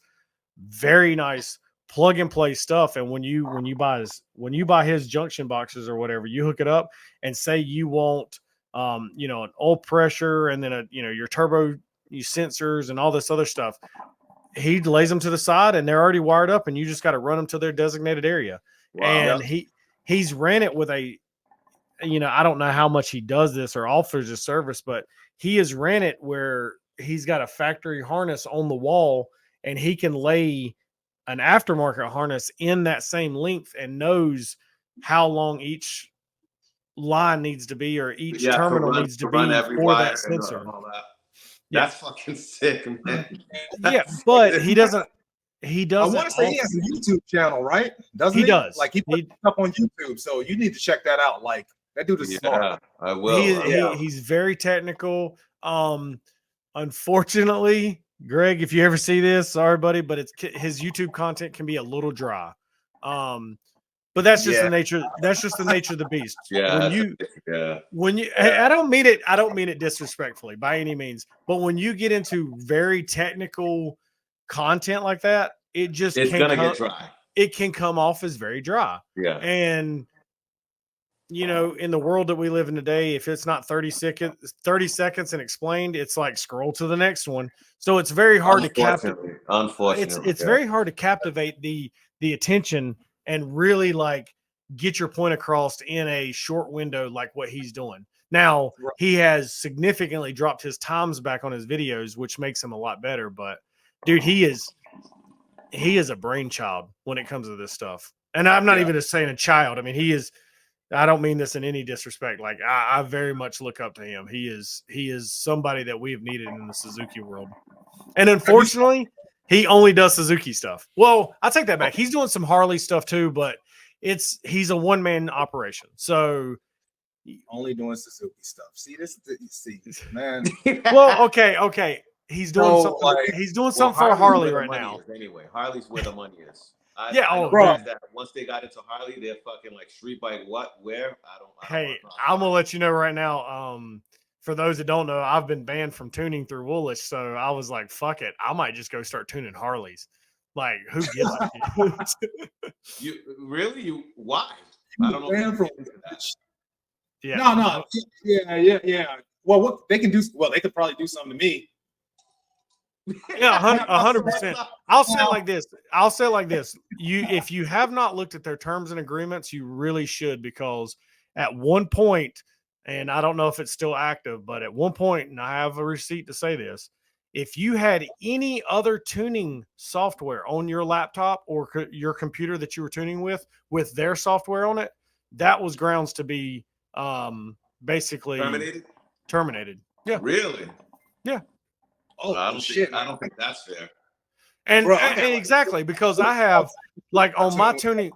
very nice plug and play stuff. And when you buy his junction boxes or whatever, you hook it up and say you want, an oil pressure and then your turbo sensors and all this other stuff. He lays them to the side and they're already wired up, and you just got to run them to their designated area. Wow. And he's ran it with I don't know how much he does this or offers a service, but he has ran it where he's got a factory harness on the wall and he can lay an aftermarket harness in that same length and knows how long each line needs to be or each terminal needs to be for that sensor. That's fucking sick, man. Yeah, but he doesn't. I want to say he has a YouTube channel, right? Doesn't he? He does. Like he puts stuff on YouTube, so you need to check that out. Like that dude is smart. I will. He's very technical. Unfortunately, Greg, if you ever see this, sorry, buddy, but his YouTube content can be a little dry. But that's just the nature. That's just the nature of the beast. I don't mean it disrespectfully by any means, but when you get into very technical content like that, it's gonna get dry. It can come off as very dry. Yeah. And in the world that we live in today, if it's not 30 seconds and explained, it's like scroll to the next one. So it's very hard to captivate. Unfortunately, it's very hard to captivate the attention and really like get your point across in a short window like what he's doing. Now, he has significantly dropped his times back on his videos, which makes him a lot better. But dude, he is a brainchild when it comes to this stuff. And I'm not even just saying a child. I mean, he is. I don't mean this in any disrespect. Like I very much look up to him. He is somebody that we have needed in the Suzuki world. And unfortunately, He only does Suzuki stuff. Well, I take that back. He's doing some Harley stuff too, but he's a one-man operation. So only doing Suzuki stuff. See this? See, man. well, okay. He's doing something. Like, he's doing something for Harley right now. Anyway, Harley's where the money is. I know bro. that once they got into Harley, they're fucking like street bike. What? Where? I don't. Hey, I'm gonna let you know right now. For those that don't know, I've been banned from tuning through Woolish, so I was like, "Fuck it, I might just go start tuning Harleys." Like, who gives a shit? You really? You why? I don't know. Yeah. No. Yeah. Well, what they can do? Well, they could probably do something to me. Yeah, 100%. I'll say it like this. If you have not looked at their terms and agreements, you really should, because at one point, and I don't know if it's still active, but at one point, and I have a receipt to say this, if you had any other tuning software on your laptop or your computer that you were tuning with their software on it, that was grounds to be basically terminated. Yeah. Really? Yeah. Oh, I don't shit! I don't think that's fair. And, Bro, and exactly, because I have like on my tuning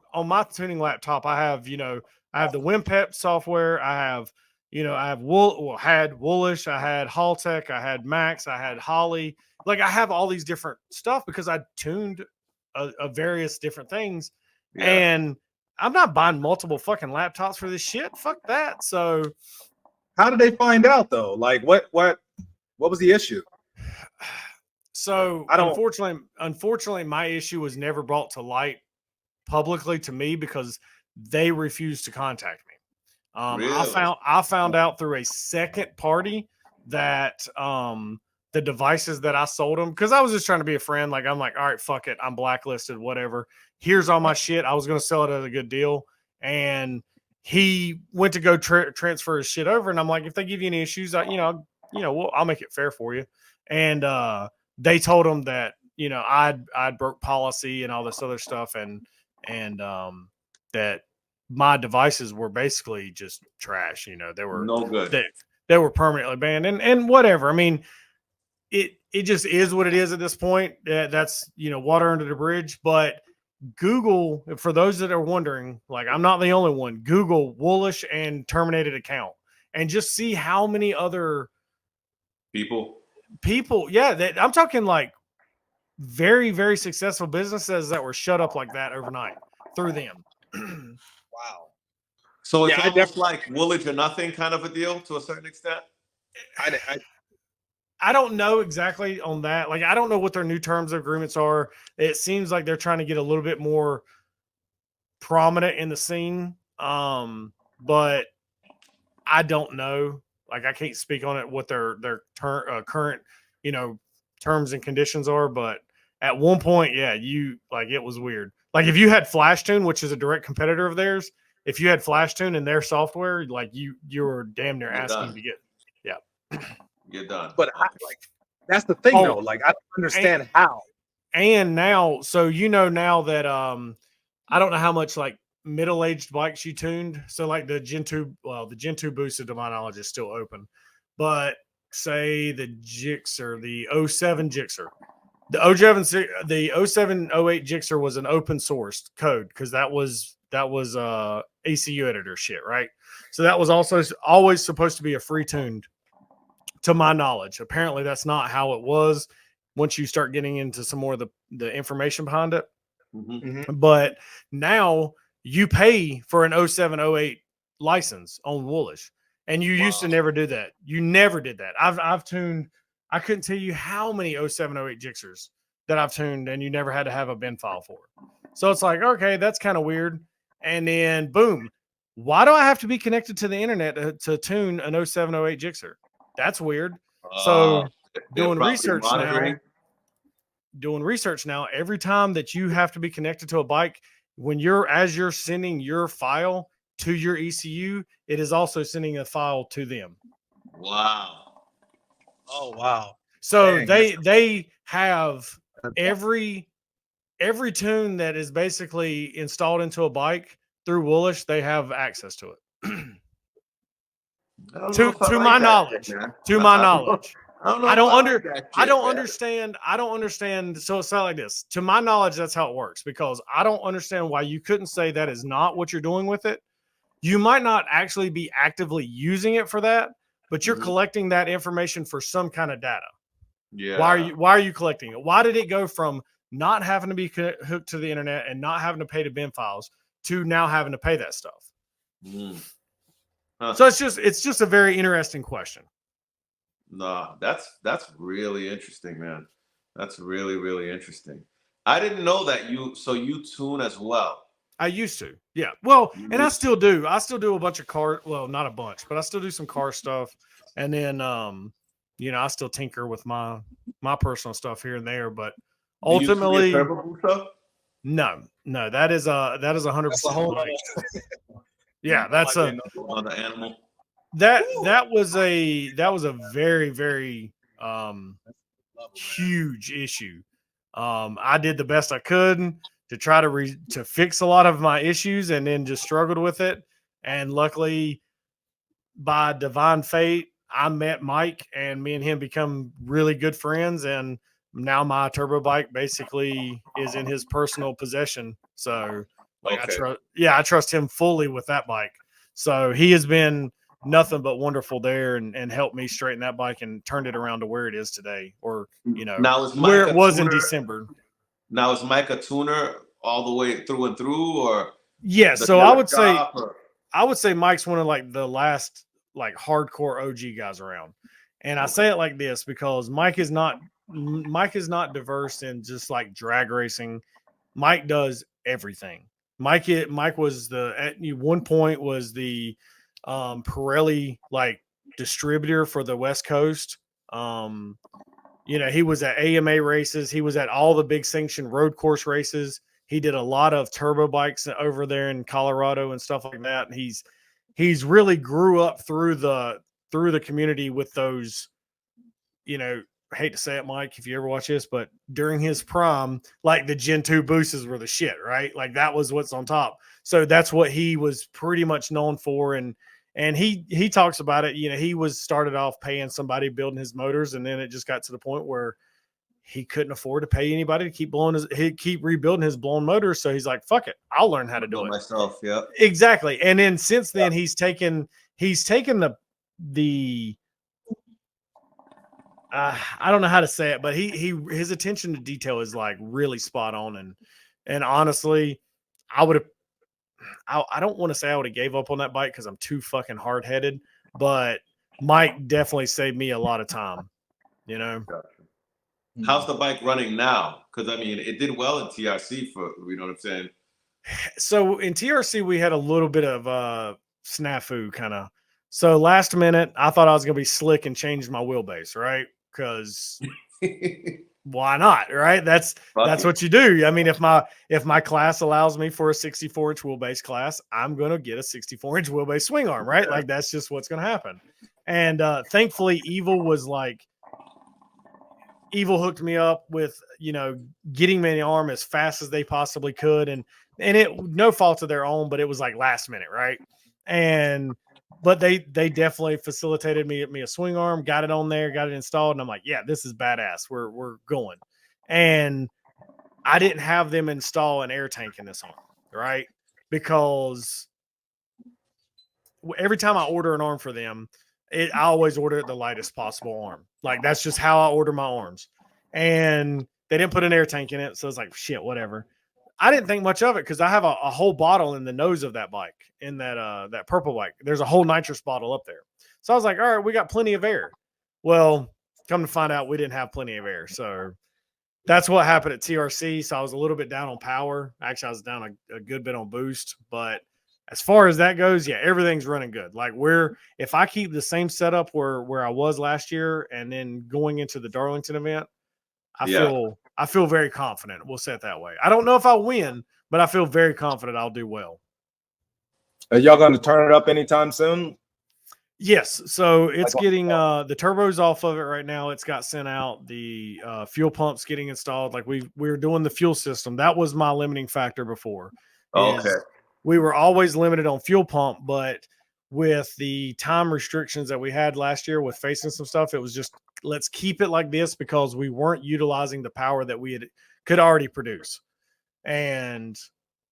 laptop, I have I have the Wimpep software, I have I have had Woolish, I had Haltech, I had Max, I had Holly. Like I have all these different stuff because I tuned a various different things, and I'm not buying multiple fucking laptops for this shit. Fuck that. So, how did they find out though? Like, what was the issue? So unfortunately, my issue was never brought to light publicly to me because they refused to contact me. Really? I found out through a second party that the devices that I sold them, because I was just trying to be a friend. Like I'm like, all right, fuck it, I'm blacklisted, whatever. Here's all my shit. I was going to sell it at a good deal, and he went to go transfer his shit over, and I'm like, if they give you any issues, well, I'll make it fair for you. And they told him that I'd broke policy and all this other stuff, and that my devices were basically just trash. They were no good. They were permanently banned, and whatever. I mean, it just is what it is at this point. That's water under the bridge. But Google, for those that are wondering, like I'm not the only one. Google Woolish and terminated account, and just see how many other people. Yeah, I'm talking like very, very successful businesses that were shut up like that overnight through them. Wow. So it's almost like Woolage or nothing kind of a deal to a certain extent. I don't know exactly on that. Like, I don't know what their new terms of agreements are. It seems like they're trying to get a little bit more prominent in the scene. But I don't know. Like, I can't speak on it, what their current, terms and conditions are. But at one point, yeah, it was weird. Like if you had Flashtune, which is a direct competitor of theirs, if you had Flashtune in their software, like you were damn near asking to get, You're done. But that's the thing though. Like I don't understand how. And now, so now that I don't know how much like middle-aged bikes you tuned. So like the Gen 2, the Gen 2 boosted to my knowledge is still open, but say the Gixxer, the 07 Gixxer, the 0708 Gixxer was an open sourced code because that was ACU editor shit, right? So that was also always supposed to be a free tuned, to my knowledge. Apparently that's not how it was once you start getting into some more of the information behind it. Mm-hmm. But now you pay for an 0708 license on Woolish, and you used to never do that. You never did that. I've tuned, I couldn't tell you how many 0708 Gixxers that I've tuned, and you never had to have a bin file for it. So it's like, okay, that's kind of weird. And then boom, why do I have to be connected to the internet to tune an 0708 Gixxer? That's weird. So doing research now, every time that you have to be connected to a bike, as you're sending your file to your ECU, it is also sending a file to them. Wow. Oh wow. So they have every tune that is basically installed into a bike through Woolish, they have access to it. To my knowledge. I don't know. I if don't I under like that I shit, don't man. understand. I don't understand. I don't understand. So it's not like this. To my knowledge, that's how it works, because I don't understand why you couldn't say that is not what you're doing with it. You might not actually be actively using it for that, but you're Mhm. collecting that information for some kind of data. Yeah. Why are you collecting it? Why did it go from not having to be hooked to the internet and not having to pay to bin files to now having to pay that stuff? Mm. Huh. So it's just a very interesting question. Nah, that's really interesting, man. That's really, really interesting. I didn't know that you tune as well. I used to, yeah. Well, You and I used still do. I still do a bunch of car. Well, not a bunch, but I still do some car stuff. And then, I still tinker with my personal stuff here and there. But Do you tune your ultimately, turbo boost up? no, that is 100%. That's a whole Like, other. yeah, that's Might be a Another animal. that was a very very huge issue. I did the best I could to try to fix a lot of my issues, and then just struggled with it. And luckily, by divine fate, I met Mike, and me and him become really good friends. And now my turbo bike basically is in his personal possession. So, like, Okay. I trust him fully with that bike. So he has been nothing but wonderful there, and helped me straighten that bike and turned it around to where it is today, or Now is where Mike it a was in tuner? December. Now is Mike a tuner all the way through and through, or Yeah, does so he have a shop, or- I would say Mike's one of like the last like hardcore OG guys around. And I Okay. say it like this because Mike is not diverse in just like drag racing. Mike does everything. Mike was at one point was the Pirelli like distributor for the West Coast. He was at AMA races. He was at all the big sanctioned road course races. He did a lot of turbo bikes over there in Colorado and stuff like that. And he's really grew up through the community with those, I hate to say it, Mike, if you ever watch this, but during his prime, like the Gen 2 boosters were the shit, right? Like that was what's on top. So that's what he was pretty much known for. And he talks about it. He was started off paying somebody building his motors, and then it just got to the point where he couldn't afford to pay anybody to keep rebuilding his blown motors. So he's like, fuck it, I'll learn how to do it myself. Yeah. exactly. And then since then he's taken the I don't know how to say it, but his attention to detail is like really spot on. And honestly, I don't want to say I would have gave up on that bike because I'm too fucking hard headed, but Mike definitely saved me a lot of time. Gotcha. How's the bike running now? Because I mean, it did well in TRC for what I'm saying. So in TRC we had a little bit of snafu kind of. So last minute, I thought I was gonna be slick and change my wheelbase, right? Because why not, right? That's what you do. I mean, if my class allows me for a 64-inch wheelbase class, I'm gonna get a 64-inch wheelbase swing arm, right? Yeah. Like that's just what's gonna happen. And thankfully, Evil hooked me up with getting me the arm as fast as they possibly could, and it no fault of their own, but it was like last minute, right? But they definitely facilitated me a swing arm, got it on there, got it installed, and I'm like, yeah, this is badass. We're going. And I didn't have them install an air tank in this arm, right? Because every time I order an arm for them, I always order it the lightest possible arm. Like that's just how I order my arms. And they didn't put an air tank in it, so it's like shit, whatever. I didn't think much of it because I have a whole bottle in the nose of that bike, in that purple bike. There's a whole nitrous bottle up there. So I was like, all right, we got plenty of air. Well, come to find out, we didn't have plenty of air. So that's what happened at TRC. So I was a little bit down on power. Actually, I was down a good bit on boost. But as far as that goes, yeah, everything's running good. Like if I keep the same setup where I was last year, and then going into the Darlington event, I feel very confident. We'll say it that way. I don't know if I'll win, but I feel very confident I'll do well. Are y'all going to turn it up anytime soon? Yes. So it's getting the turbos off of it right now. It's got sent out. The fuel pump's getting installed. Like we're doing the fuel system. That was my limiting factor before. Okay. We were always limited on fuel pump, but with the time restrictions that we had last year with facing some stuff, it was just, let's keep it like this because we weren't utilizing the power that could already produce. And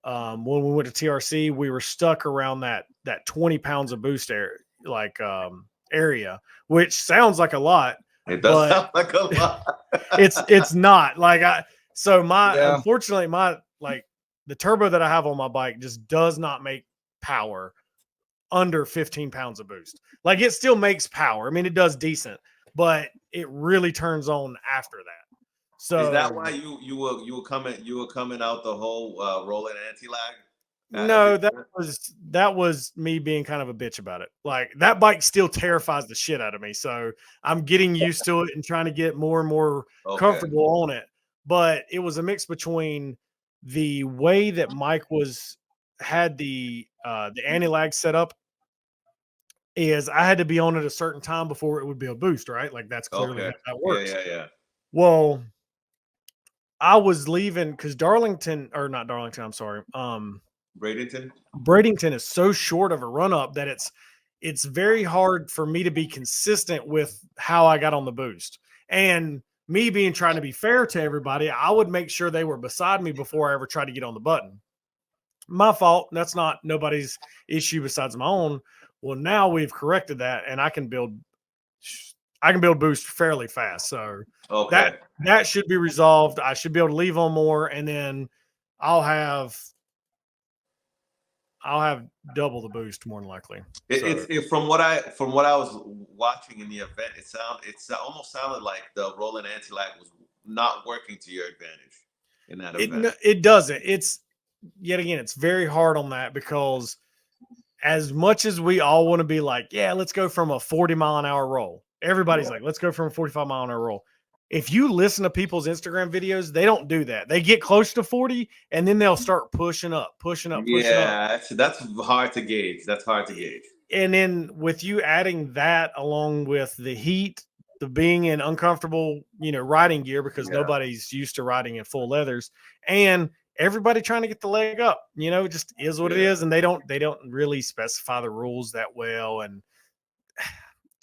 when we went to TRC, we were stuck around that 20 pounds of boost area, which sounds like a lot. It does but sound like a lot. it's not like Yeah. unfortunately the turbo that I have on my bike just does not make power under 15 pounds of boost. Like, it still makes power. I mean, it does decent, but it really turns on after that. So is that why you were coming out the whole rolling anti-lag? No, that was me being kind of a bitch about it. Like, that bike still terrifies the shit out of me. So I'm getting used to it and trying to get more and more comfortable on it. But it was a mix between the way that Mike had the anti-lag set up. Is I had to be on it a certain time before it would be a boost, right? Like, that's clearly how that works. Yeah. Well, I was leaving because Darlington, or not Darlington, I'm sorry. Bradenton is so short of a run up that it's very hard for me to be consistent with how I got on the boost. And me trying to be fair to everybody, I would make sure they were beside me before I ever tried to get on the button. My fault. That's not nobody's issue besides my own. Well, now we've corrected that, and I can build boost fairly fast. So that should be resolved. I should be able to leave on more, and then I'll have double the boost more than likely. From what I was watching in the event, it almost sounded like the rolling anti-lag was not working to your advantage in that event. It doesn't. It's very hard on that because as much as we all want to be like, yeah, let's go from a 40-mile-an-hour roll. Everybody's like, let's go from a 45-mile-an-hour roll. If you listen to people's Instagram videos, they don't do that. They get close to 40 and then they'll start pushing up. Yeah, that's hard to gauge. And then with you adding that along with the heat, the being in uncomfortable, riding gear because nobody's used to riding in full leathers, and everybody trying to get the leg up, it just is what it is. And they don't really specify the rules that well. And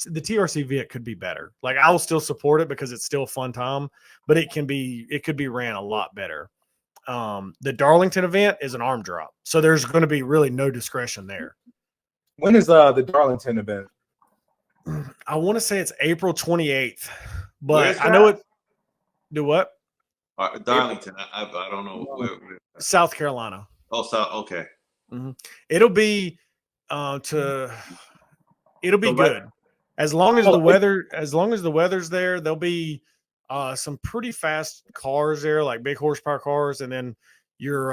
the TRC Viet could be better. Like, I will still support it because it's still a fun time, but it could be ran a lot better. The Darlington event is an arm drop, so there's going to be really no discretion there. When is the Darlington event? I want to say it's April 28th, but I know it. Do what? Darlington. I don't know where. South Carolina. Oh, South. Okay. Mm-hmm. It'll be good. As long as the weather's there, there'll be some pretty fast cars there, like big horsepower cars, and then your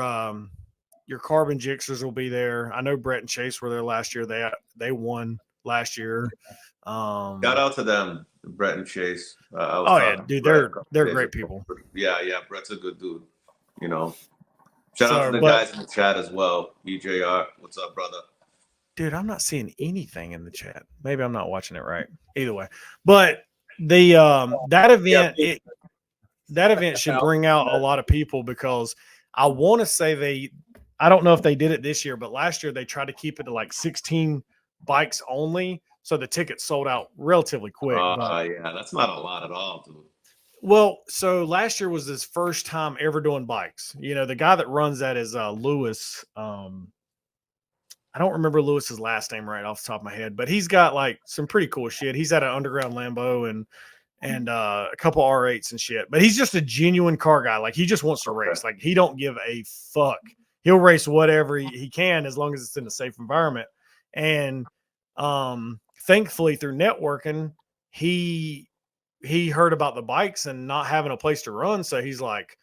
carbon jixers will be there. I know Brett and Chase were there last year. They won last year. Shout out to them, Brett and Chase. Dude, they're great people. Yeah, Brett's a good dude. Shout out to the guys in the chat as well. EJR, what's up, brother? Dude, I'm not seeing anything in the chat. Maybe I'm not watching it right. Either way, but the that event should bring out a lot of people because I want to say I don't know if they did it this year, but last year they tried to keep it to like 16 bikes only, so the tickets sold out relatively quick. Yeah, that's not a lot at all, dude. Well, so last year was his first time ever doing bikes. The guy that runs that is Lewis. I don't remember Lewis's last name right off the top of my head, but he's got like some pretty cool shit. He's had an underground Lambo and a couple R8s and shit, but he's just a genuine car guy. Like, he just wants to race. Like, he don't give a fuck. He'll race whatever he can as long as it's in a safe environment. And thankfully through networking, he heard about the bikes and not having a place to run. So he's like,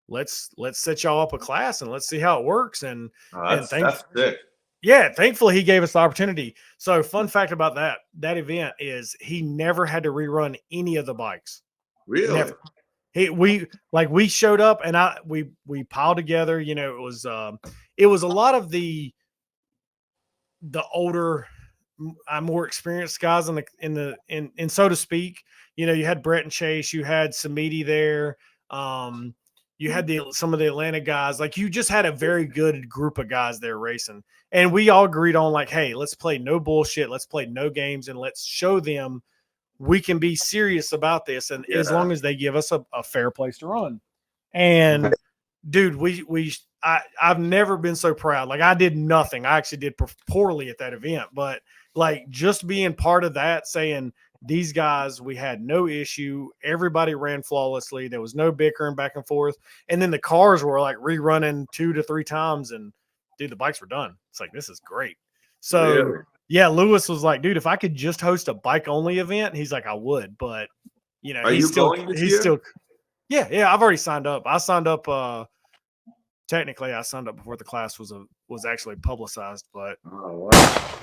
let's set y'all up a class and let's see how it works. And that's sick. Yeah, thankfully he gave us the opportunity. So fun fact about that event is he never had to rerun any of the bikes. Really? Never. We showed up and we piled together. It was a lot of the older, more experienced guys in so to speak. You had Brett and Chase, you had Samiti there. You had some of the Atlanta guys. Like, you just had a very good group of guys there racing. And we all agreed on, like, hey, let's play no bullshit. Let's play no games, and let's show them we can be serious about this. And as long as they give us a fair place to run. And dude, I've never been so proud. Like, I did nothing. I actually did poorly at that event, but like, just being part of that, saying these guys, we had no issue. Everybody ran flawlessly. There was no bickering back and forth. And then the cars were like rerunning 2 to 3 times, and dude, the bikes were done. It's like, this is great. So Really? yeah, Lewis was like, dude, if I could just host a bike only event, he's like, I would, but you know, Are you going this year? Yeah, I've already signed up. I signed up, technically I signed up before the class was actually publicized, but Oh, wow.